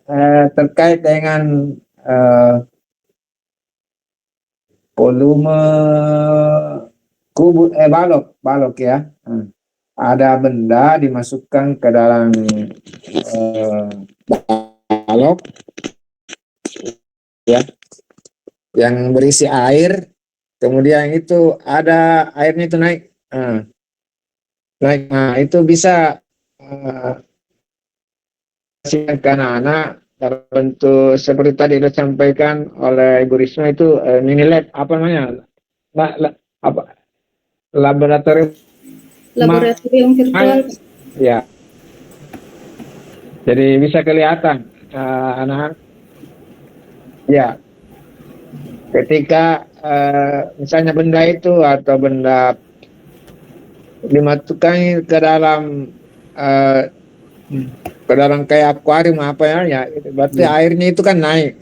D: terkait dengan volume balok ya. Ada benda dimasukkan ke dalam balok ya, yang berisi air, kemudian itu ada airnya itu naik. Nah, itu bisa ke anak-anak dalam bentuk seperti tadi disampaikan oleh Ibu Risma itu mini lab, apa namanya,
B: Laboratorium virtual.
D: ya. Jadi bisa kelihatan anak-anak ya ketika misalnya benda itu atau benda dimasukkan ke dalam kayak akuarium apa ya, berarti airnya itu kan naik.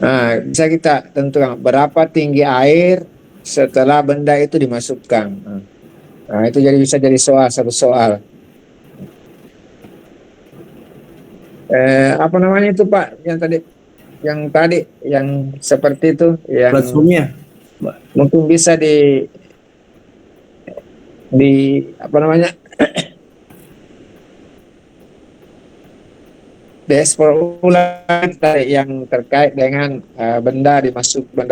D: Nah, bisa kita tentukan berapa tinggi air setelah benda itu dimasukkan. Nah, itu bisa jadi satu soal. Apa namanya itu Pak yang tadi yang seperti itu yang
C: Platformnya, Mbak.
D: mungkin bisa di apa namanya diekspor ulang yang terkait dengan benda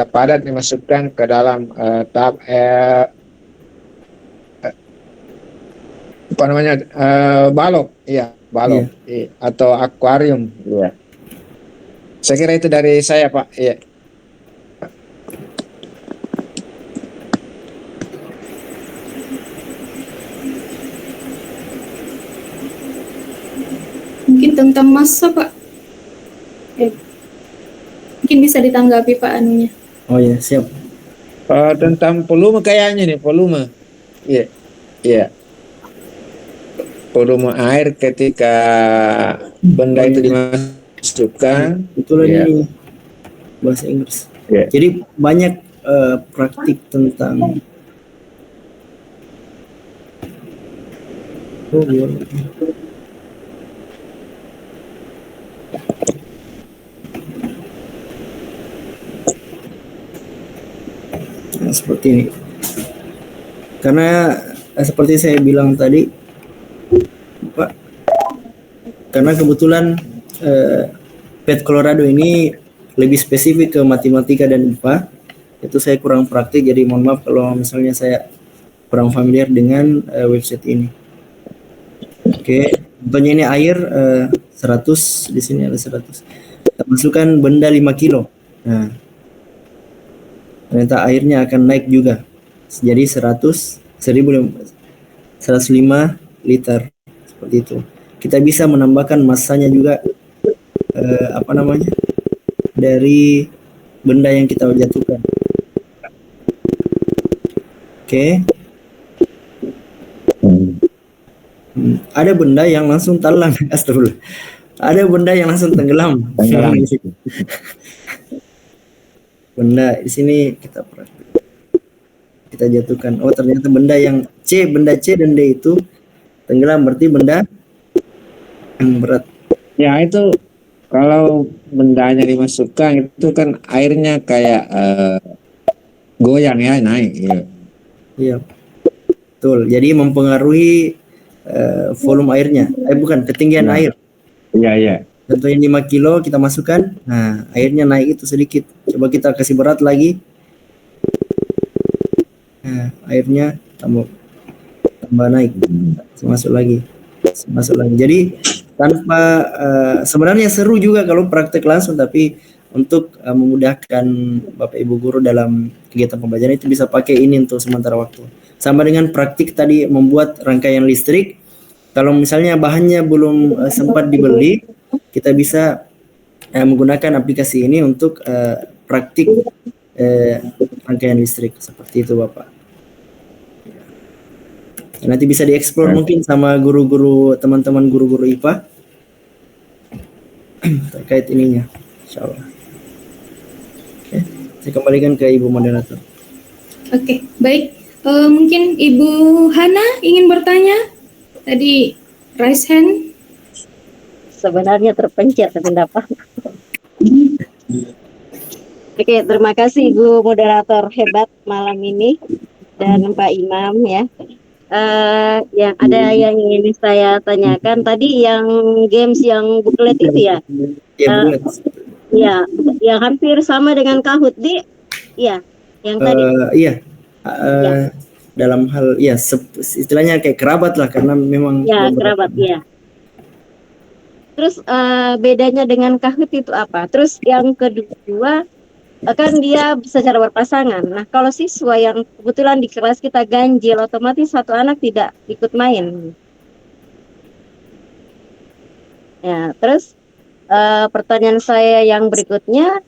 D: padat dimasukkan ke dalam tahap apa namanya balok, iya balok, atau akuarium, ya. Saya kira itu dari saya Pak, iya.
B: Mungkin tentang masa, Pak. Mungkin bisa ditanggapi Pak anunya.
C: Oh ya, siap.
D: Tentang volume kayaknya nih, volume. Iya. Iya. Volume air ketika benda itu dimasukkan.
C: Itulah ini bahasa Inggris. Jadi banyak praktik tentang seperti ini. Karena seperti saya bilang tadi, Pak, karena kebetulan PET Colorado ini lebih spesifik ke matematika dan IPA, itu saya kurang praktik, jadi mohon maaf kalau misalnya saya kurang familiar dengan website ini. Oke, contohnya ini air 100, di sini ada 100. Kita masukkan benda 5 kilo. Nah, ternyata airnya akan naik juga. Jadi 105 liter. Seperti itu. Kita bisa menambahkan masanya juga dari benda yang kita jatuhkan. Oke. Ada benda yang langsung talang, astagfirullah. Ada benda yang langsung tenggelam.
G: Tenggelam.
C: Benda di sini kita jatuhkan. Oh, ternyata benda C dan D itu tenggelam, berarti benda yang berat.
G: Ya itu kalau bendanya dimasukkan itu kan airnya kayak goyang ya, naik. Ya.
C: Iya, betul. Jadi mempengaruhi volume airnya. Bukan, ketinggian
G: Ya.
C: air.
G: Iya, iya.
C: Contohnya 5 kilo kita masukkan, nah airnya naik itu sedikit. Coba kita kasih berat lagi. Nah, airnya tambah naik, masuk lagi. Jadi tanpa sebenarnya seru juga kalau praktek langsung, tapi untuk memudahkan Bapak Ibu guru dalam kegiatan pembelajaran itu bisa pakai ini untuk sementara waktu. Sama dengan praktik tadi membuat rangkaian listrik. Kalau misalnya bahannya belum sempat dibeli, kita bisa menggunakan aplikasi ini untuk praktik rangkaian listrik seperti itu, Bapak. Nanti bisa dieksplor mungkin sama guru-guru, teman-teman guru-guru IPA terkait ininya, insyaallah. Oke, saya kembalikan ke Ibu moderator.
B: Oke, baik. Mungkin Ibu Hana ingin bertanya? Tadi raise hand.
E: Sebenarnya terpencet tapi tidak apa. Oke, terima kasih Ibu moderator hebat malam ini dan Pak Imam ya. Yang ada yang ingin saya tanyakan tadi, yang games yang booklet itu ya.
C: Ya, bulat.
E: Ya, yang hampir sama dengan Kahoot di. Ya, yang tadi.
C: Iya. Dalam hal ya istilahnya kayak kerabat lah, karena memang
E: Ya, kerabat ya. Terus bedanya dengan Kahoot itu apa? Terus yang kedua, kan dia secara berpasangan. Nah, kalau siswa yang kebetulan di kelas kita ganjil, otomatis satu anak tidak ikut main. Ya, terus pertanyaan saya yang berikutnya,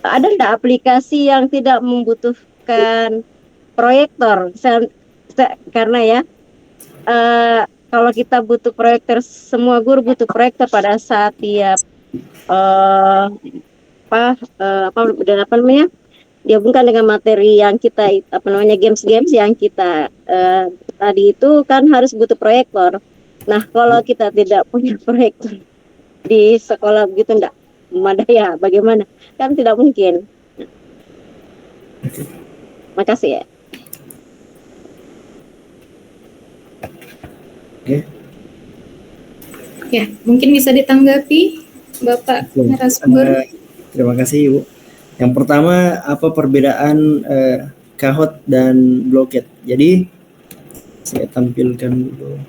E: ada nggak aplikasi yang tidak membutuhkan proyektor? Karena ya, kalau kita butuh proyektor, semua guru butuh proyektor pada saat tiap apa namanya, dihubungkan dengan materi yang kita games yang kita tadi itu kan harus butuh proyektor. Nah, kalau kita tidak punya proyektor di sekolah begitu enggak memadai, bagaimana? Kan tidak mungkin. Makasih ya.
C: Oke.
B: Ya, mungkin bisa ditanggapi Bapak narasumber.
C: Terima kasih Ibu. Yang pertama, apa perbedaan Kahoot dan Blocket? Jadi saya tampilkan dulu.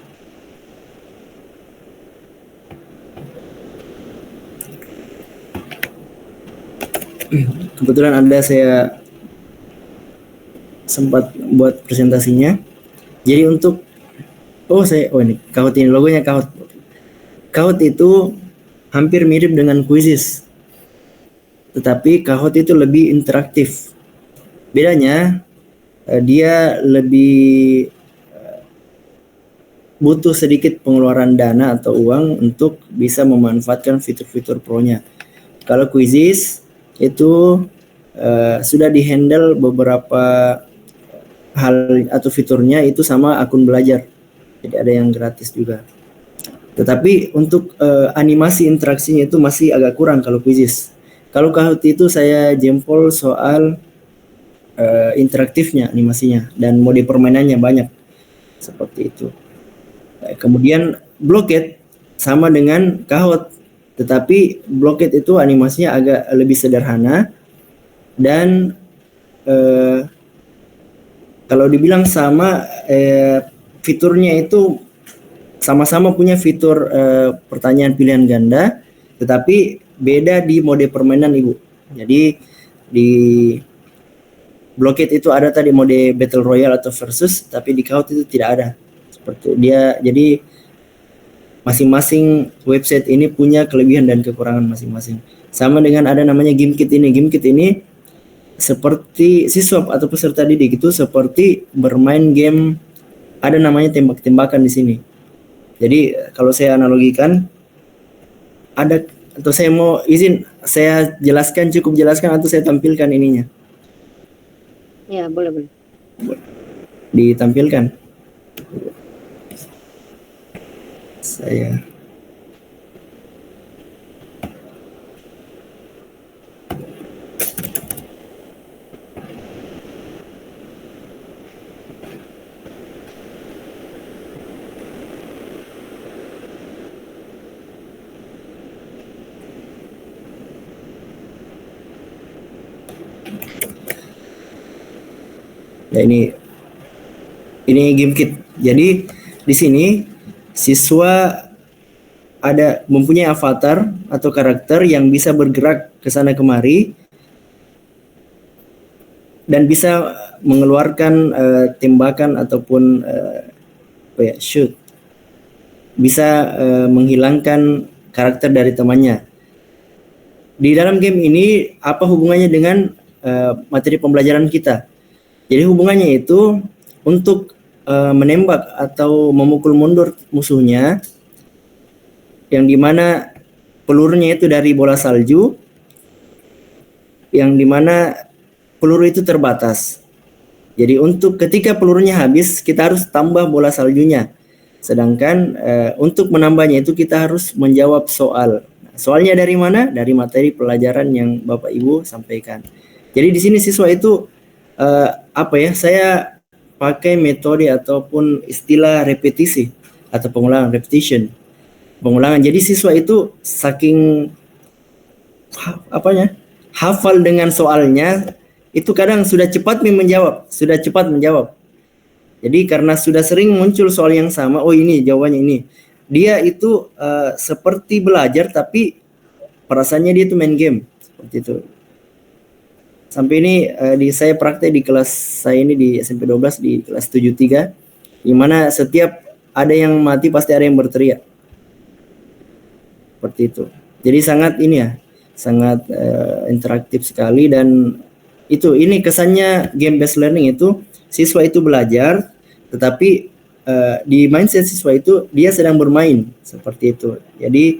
C: Kebetulan saya sempat buat presentasinya. Jadi untuk ini Kahoot, ini logonya Kahoot. Kahoot itu hampir mirip dengan Quizizz, tetapi Kahoot itu lebih interaktif. Bedanya dia lebih butuh sedikit pengeluaran dana atau uang untuk bisa memanfaatkan fitur-fitur pro-nya. Kalau Quizizz itu sudah dihandle beberapa hal atau fiturnya itu sama akun belajar, jadi ada yang gratis juga. Tetapi untuk animasi interaksinya itu masih agak kurang kalau Quizizz. Kalau Kahoot itu saya jempol soal interaktifnya, animasinya, dan mode permainannya banyak seperti itu. Kemudian Blocket sama dengan Kahoot, tetapi Blocket itu animasinya agak lebih sederhana, dan kalau dibilang sama, fiturnya itu sama-sama punya fitur pertanyaan pilihan ganda, tetapi beda di mode permainan Ibu. Jadi di Blocket itu ada tadi mode Battle Royale atau versus, tapi di Kahoot itu tidak ada. Seperti dia, jadi masing-masing website ini punya kelebihan dan kekurangan masing-masing. Sama dengan ada namanya GameKit ini. GameKit ini seperti siswa atau peserta didik itu seperti bermain game, ada namanya tembak-tembakan di sini. Jadi kalau saya analogikan, ada, atau saya mau izin saya jelaskan, cukup jelaskan atau saya tampilkan ininya,
E: Ya, boleh.
C: ditampilkan. Saya ya, ini game kit. Jadi di sini siswa ada mempunyai avatar atau karakter yang bisa bergerak ke sana kemari dan bisa mengeluarkan tembakan ataupun shoot, bisa menghilangkan karakter dari temannya. Di dalam game ini apa hubungannya dengan materi pembelajaran kita? Jadi hubungannya itu untuk menembak atau memukul mundur musuhnya, yang dimana pelurunya itu dari bola salju, yang dimana peluru itu terbatas. Jadi untuk ketika pelurunya habis, kita harus tambah bola saljunya. Sedangkan untuk menambahnya itu kita harus menjawab soal. Soalnya dari mana? Dari materi pelajaran yang Bapak Ibu sampaikan. Jadi di sini siswa itu saya pakai metode ataupun istilah repetisi atau pengulangan, repetition, pengulangan. Jadi siswa itu saking hafal dengan soalnya, itu kadang sudah cepat menjawab. Jadi karena sudah sering muncul soal yang sama, oh ini jawabannya ini. Dia itu seperti belajar tapi perasaannya dia itu main game, seperti itu. Sampai ini saya praktek di kelas saya ini di SMP 12 di kelas 73, di mana setiap ada yang mati pasti ada yang berteriak. Seperti itu. Jadi sangat interaktif sekali, dan ini kesannya game based learning itu siswa itu belajar, tetapi di mindset siswa itu dia sedang bermain, seperti itu. Jadi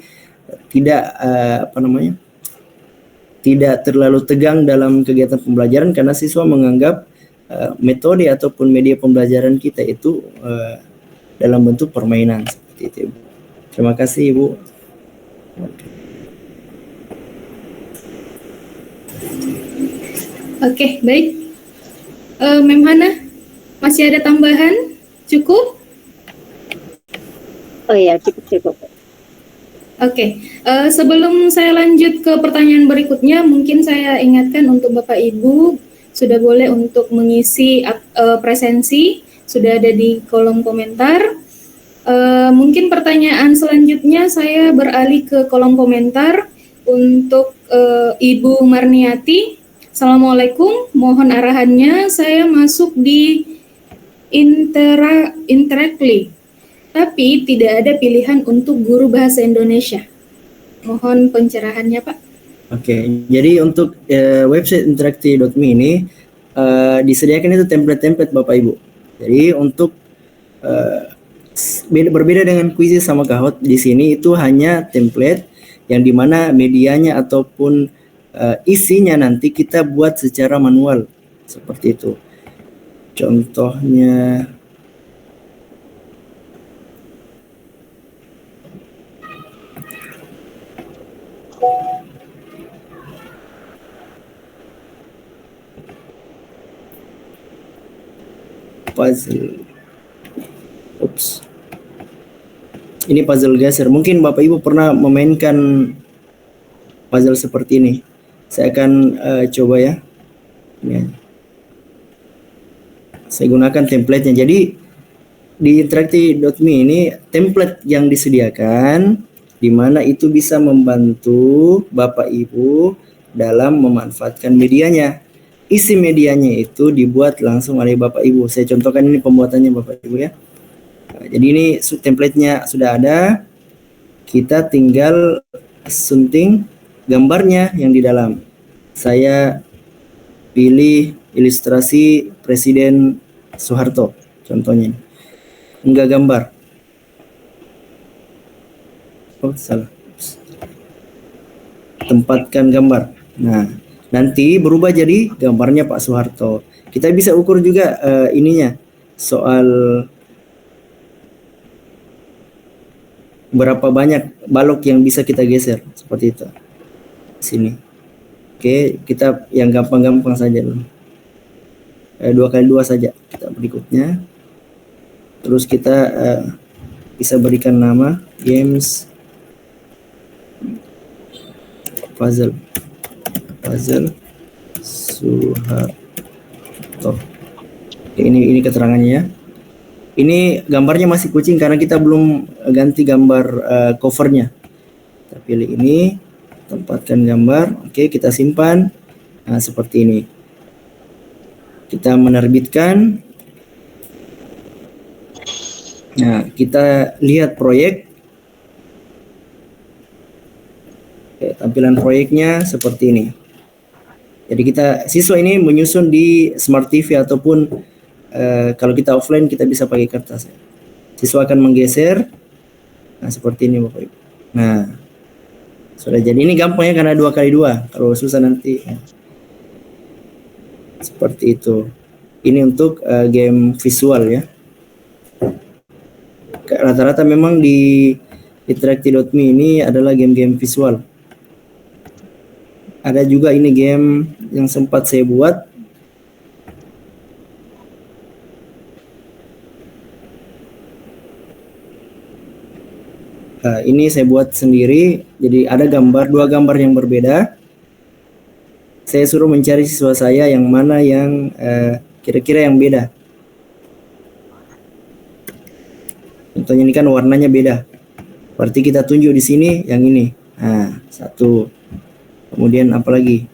C: tidak terlalu tegang dalam kegiatan pembelajaran karena siswa menganggap metode ataupun media pembelajaran kita itu dalam bentuk permainan, seperti itu, Ibu. Terima kasih, Ibu.
B: Oke, baik. Mem Hana, masih ada tambahan? Cukup?
E: Oh iya, cukup.
B: Oke, sebelum saya lanjut ke pertanyaan berikutnya, mungkin saya ingatkan untuk Bapak Ibu sudah boleh untuk mengisi presensi, sudah ada di kolom komentar. Mungkin pertanyaan selanjutnya saya beralih ke kolom komentar untuk Ibu Marniati. Assalamualaikum, mohon arahannya, saya masuk di Interactly, tapi tidak ada pilihan untuk guru bahasa Indonesia. Mohon pencerahannya, Pak.
C: Oke, jadi untuk website interactive.me ini disediakan itu template Bapak Ibu. Jadi untuk berbeda dengan kuisis sama Kahoot, di sini itu hanya template yang dimana medianya ataupun isinya nanti kita buat secara manual, seperti itu. Contohnya puzzle. Ini puzzle geser. Mungkin Bapak Ibu pernah memainkan puzzle seperti ini. Saya akan coba ya. Ini. Saya gunakan template-nya. Jadi di interactive.me ini template yang disediakan, di mana itu bisa membantu Bapak Ibu dalam memanfaatkan medianya. Isi medianya itu dibuat langsung oleh Bapak Ibu. Saya contohkan ini pembuatannya Bapak Ibu ya. Nah, jadi ini template-nya sudah ada. Kita tinggal sunting gambarnya yang di dalam. Saya pilih ilustrasi Presiden Soeharto contohnya. Enggak gambar. Oh, salah. Tempatkan gambar. Nah, nanti berubah jadi gambarnya Pak Soeharto. Kita bisa ukur juga ininya soal berapa banyak balok yang bisa kita geser seperti itu. Sini. Oke, kita yang gampang-gampang saja dulu. 2x2 saja kita berikutnya. Terus kita bisa berikan nama games puzzle Soeharto. Ini keterangannya ya. Ini gambarnya masih kucing karena kita belum ganti gambar covernya. Kita pilih ini, tempatkan gambar. Oke, kita simpan. Nah, seperti ini. Kita menerbitkan. Nah, kita lihat proyek. Oke, tampilan proyeknya seperti ini. Jadi siswa ini menyusun di Smart TV ataupun kalau kita offline kita bisa pakai kertas. Siswa akan menggeser. Nah, seperti ini Bapak Ibu. Nah, sudah jadi. Ini gampang ya karena 2x2. Kalau susah nanti ya. Seperti itu. Ini untuk game visual ya. Rata-rata memang di Interactive.me ini adalah game-game visual. Ada juga ini game yang sempat saya buat. Ini saya buat sendiri. Jadi ada dua gambar yang berbeda. Saya suruh mencari siswa saya yang mana yang kira-kira yang beda. Contohnya ini kan warnanya beda. Berarti kita tunjuk di sini yang ini. Nah, satu. Kemudian apa lagi?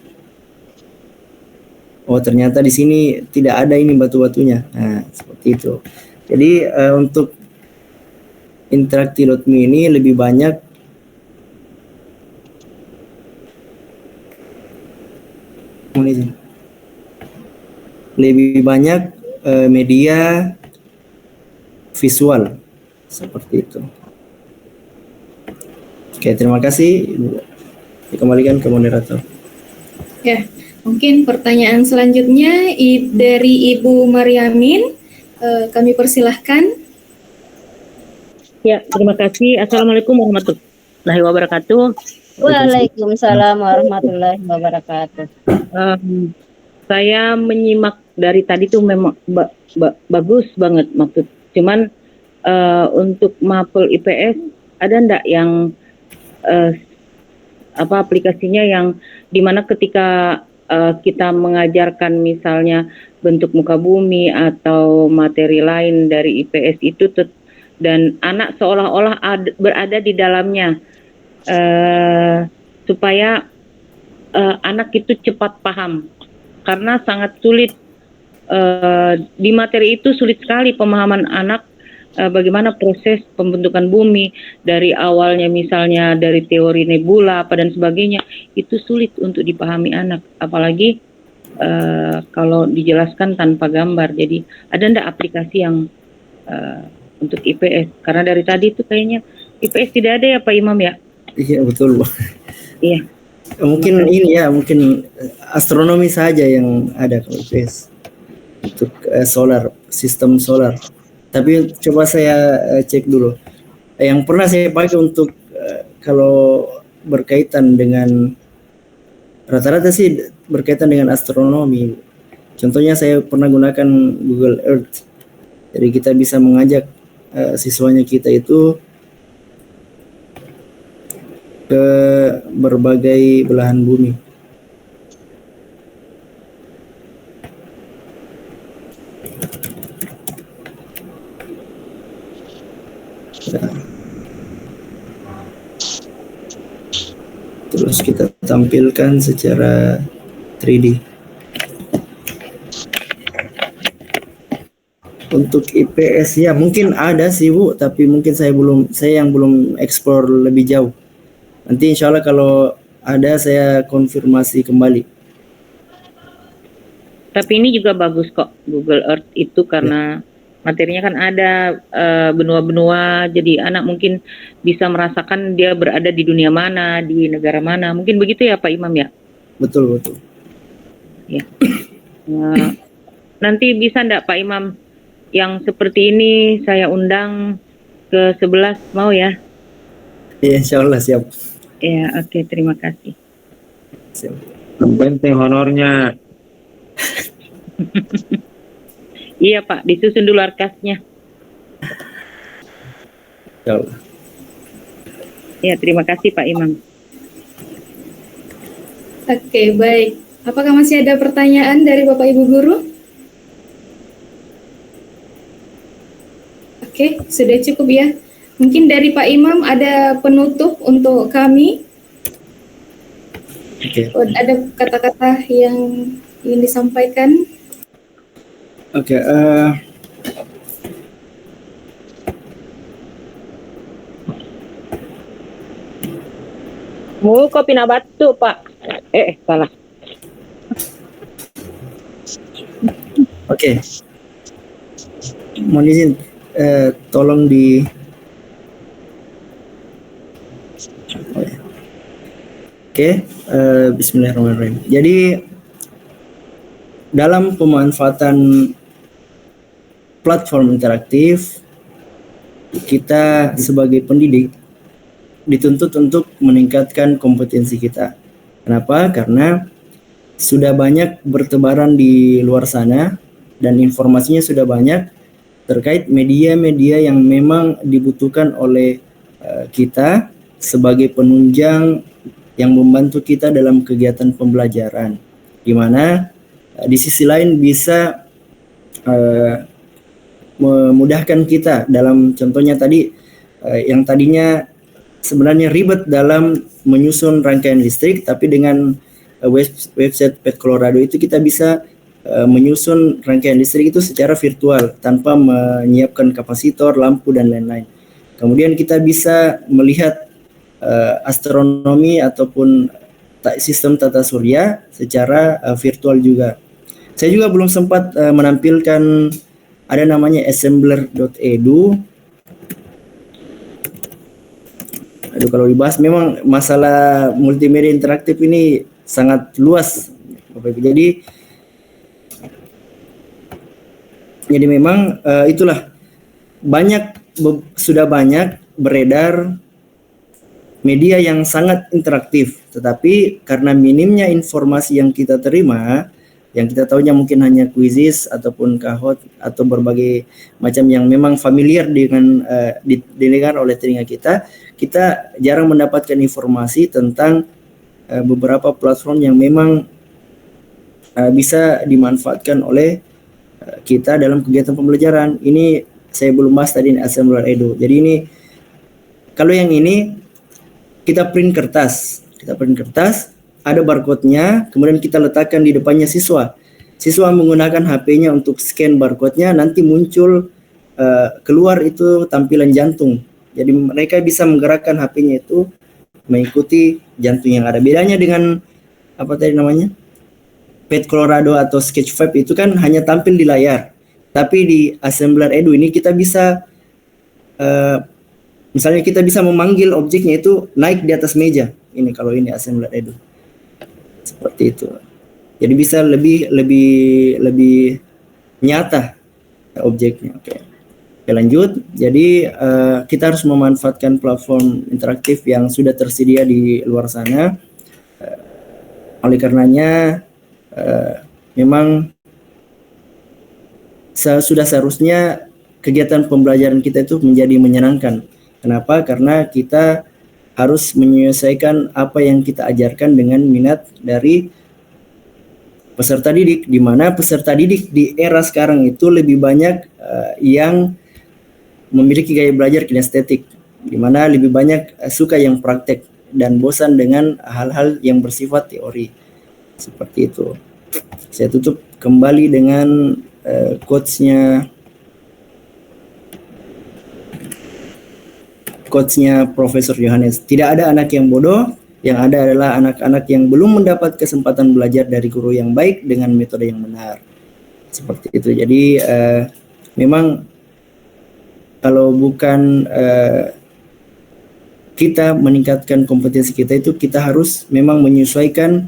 C: Oh, ternyata di sini tidak ada ini batu-batunya. Nah, seperti itu. Jadi untuk Interactive.me ini lebih banyak media visual seperti itu. Oke, terima kasih. Dikembalikan ke moderator.
B: Ya, mungkin pertanyaan selanjutnya dari Ibu Mariamin, kami persilahkan.
H: Ya, terima kasih. Assalamualaikum warahmatullahi wabarakatuh.
E: Waalaikumsalam warahmatullahi wabarakatuh.
H: Saya menyimak dari tadi tuh memang bagus banget maksud. Cuman untuk mapel IPS ada ndak yang aplikasinya yang dimana ketika kita mengajarkan misalnya bentuk muka bumi atau materi lain dari IPS itu dan anak seolah-olah berada di dalamnya supaya anak itu cepat paham karena sangat sulit di materi itu sulit sekali pemahaman anak bagaimana proses pembentukan bumi dari awalnya misalnya dari teori nebula apa dan sebagainya itu sulit untuk dipahami anak apalagi kalau dijelaskan tanpa gambar. Jadi ada ndak aplikasi yang untuk IPS karena dari tadi itu kayaknya IPS tidak ada ya Pak Imam ya?
C: Iya betul Bu.
H: Iya.
C: Mungkin ini ya mungkin astronomi saja yang ada kalau IPS untuk solar sistem solar. Tapi coba saya cek dulu. Yang pernah saya pakai untuk kalau berkaitan dengan rata-rata sih berkaitan dengan astronomi. Contohnya saya pernah gunakan Google Earth. Jadi kita bisa mengajak siswanya kita itu ke berbagai belahan bumi. Terus kita tampilkan secara 3D. Untuk IPS ya mungkin ada sih Bu, tapi mungkin saya yang belum explore lebih jauh. Nanti insya Allah kalau ada saya konfirmasi kembali.
H: Tapi ini juga bagus kok Google Earth itu karena Materinya kan ada benua-benua, jadi anak mungkin bisa merasakan dia berada di dunia mana, di negara mana. Mungkin begitu ya Pak Imam ya?
C: Betul.
H: Ya. Nanti bisa enggak Pak Imam yang seperti ini saya undang ke 11, mau ya?
C: Iya, insya Allah siap.
H: Ya, oke, terima kasih.
C: Siap.
G: Penting honornya.
H: Iya Pak, disusun dulu arkasnya.
C: Insya Allah.
H: Ya, terima kasih Pak Imam.
B: Oke, baik. Apakah masih ada pertanyaan dari Bapak Ibu Guru? Oke, sudah cukup ya. Mungkin dari Pak Imam ada penutup untuk kami.
C: Oke.
B: Ada kata-kata yang ingin disampaikan?
C: Oke.
H: Mau kopi nabatu Pak. Salah.
C: Oke. Mohon izin, tolong di. Oke, Bismillahirrahmanirrahim. Jadi dalam pemanfaatan platform interaktif, kita sebagai pendidik dituntut untuk meningkatkan kompetensi kita. Kenapa? Karena sudah banyak bertebaran di luar sana dan informasinya sudah banyak terkait media-media yang memang dibutuhkan oleh kita sebagai penunjang yang membantu kita dalam kegiatan pembelajaran, di mana di sisi lain bisa memudahkan kita dalam contohnya tadi yang tadinya sebenarnya ribet dalam menyusun rangkaian listrik, tapi dengan website Pet Colorado itu kita bisa menyusun rangkaian listrik itu secara virtual tanpa menyiapkan kapasitor, lampu dan lain-lain. Kemudian kita bisa melihat astronomi ataupun sistem tata surya secara virtual juga. Saya juga belum sempat menampilkan ada namanya assembler.edu. Aduh, kalau dibahas memang masalah multimedia interaktif ini sangat luas, Bapak Ibu. Jadi memang itulah sudah banyak beredar media yang sangat interaktif, tetapi karena minimnya informasi yang kita terima, yang kita tahunya mungkin hanya kuisis ataupun kahot atau berbagai macam yang memang familiar dengan didengar oleh telinga kita jarang mendapatkan informasi tentang beberapa platform yang memang bisa dimanfaatkan oleh kita dalam kegiatan pembelajaran. Ini saya belum bahas tadi assembler.edu. Jadi ini kalau yang ini kita print kertas, ada barcode-nya, kemudian kita letakkan di depannya siswa. Siswa menggunakan HP-nya untuk scan barcode-nya, nanti muncul keluar itu tampilan jantung. Jadi mereka bisa menggerakkan HP-nya itu mengikuti jantung yang ada. Bedanya dengan apa tadi namanya? Pet Colorado atau Sketchfab itu kan hanya tampil di layar. Tapi di assembler.edu ini kita bisa misalnya kita bisa memanggil objeknya itu naik di atas meja. Ini kalau ini assembler.edu. Seperti itu. Jadi bisa lebih nyata objeknya. Oke, lanjut. Jadi kita harus memanfaatkan platform interaktif yang sudah tersedia di luar sana. Oleh karenanya memang sudah seharusnya kegiatan pembelajaran kita itu menjadi menyenangkan. Kenapa? Karena kita harus menyelesaikan apa yang kita ajarkan dengan minat dari peserta didik, di mana peserta didik di era sekarang itu lebih banyak yang memiliki gaya belajar kinestetik, di mana lebih banyak suka yang praktek dan bosan dengan hal-hal yang bersifat teori. Seperti itu. Saya tutup kembali dengan quotes-nya Profesor Yohanes. Tidak ada anak yang bodoh, yang ada adalah anak-anak yang belum mendapat kesempatan belajar dari guru yang baik dengan metode yang benar. Seperti itu. Jadi memang kalau bukan kita meningkatkan kompetensi kita itu, kita harus memang menyesuaikan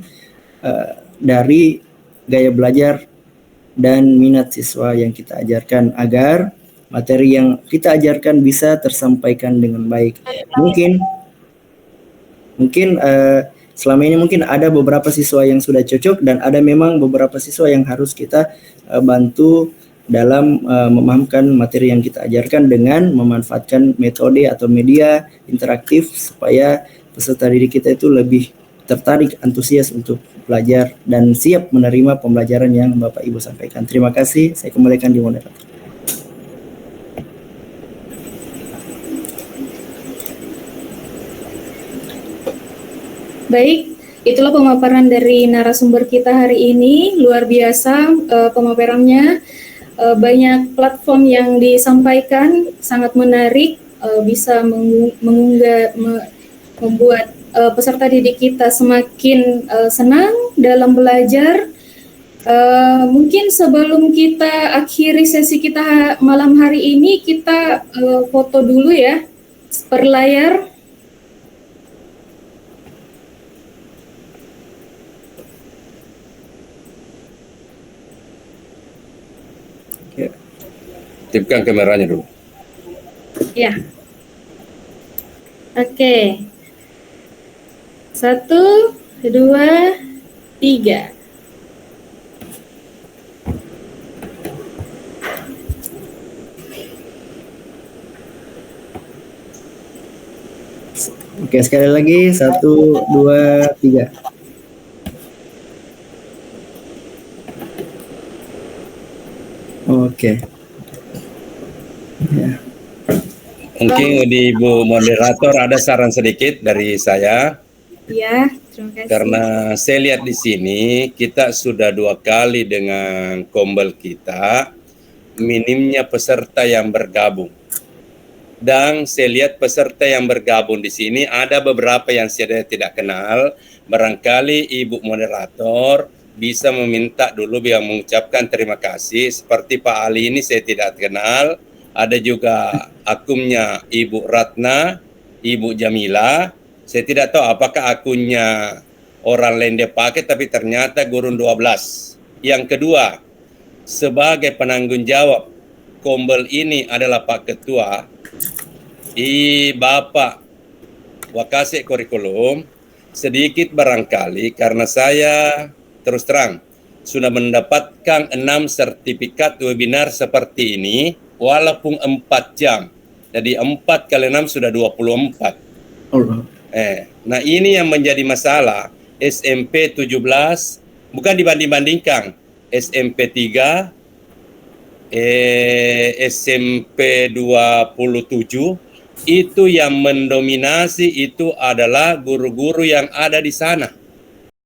C: dari gaya belajar dan minat siswa yang kita ajarkan agar materi yang kita ajarkan bisa tersampaikan dengan baik. Mungkin selama ini mungkin ada beberapa siswa yang sudah cocok dan ada memang beberapa siswa yang harus kita bantu dalam memahamkan materi yang kita ajarkan dengan memanfaatkan metode atau media interaktif supaya peserta didik kita itu lebih tertarik, antusias untuk belajar dan siap menerima pembelajaran yang Bapak Ibu sampaikan. Terima kasih, saya kembalikan di moderator.
B: Baik, itulah pemaparan dari narasumber kita hari ini. Luar biasa pemaparannya. Banyak platform yang disampaikan, sangat menarik, bisa membuat peserta didik kita semakin senang dalam belajar. Mungkin sebelum kita akhiri sesi kita malam hari ini, kita foto dulu ya per layar.
F: Aktifkan kameranya dulu.
B: Ya. Oke. 1, 2, 3.
C: Oke, sekali lagi 1, 2, 3. Oke. Ya.
F: Mungkin di Ibu moderator ada saran sedikit dari saya.
B: Ya, terima kasih.
F: Karena saya lihat di sini kita sudah 2 kali dengan Kombel kita, minimnya peserta yang bergabung. Dan saya lihat peserta yang bergabung di sini ada beberapa yang saya tidak kenal. Barangkali Ibu moderator bisa meminta dulu biar mengucapkan terima kasih. Seperti Pak Ali ini saya tidak kenal. Ada juga akunnya Ibu Ratna, Ibu Jamila. Saya tidak tahu apakah akunnya orang lain dia pakai, tapi ternyata gurun 12. Yang kedua, sebagai penanggung jawab Kombel ini adalah Pak Ketua, Bapak Wakasek Kurikulum, sedikit barangkali karena saya terus terang sudah mendapatkan 6 sertifikat webinar seperti ini, walaupun 4 jam. Jadi 4 kali 6 sudah 24. Nah ini yang menjadi masalah. SMP 17, bukan dibanding-bandingkan. SMP 3, SMP 27, itu yang mendominasi itu adalah guru-guru yang ada di sana.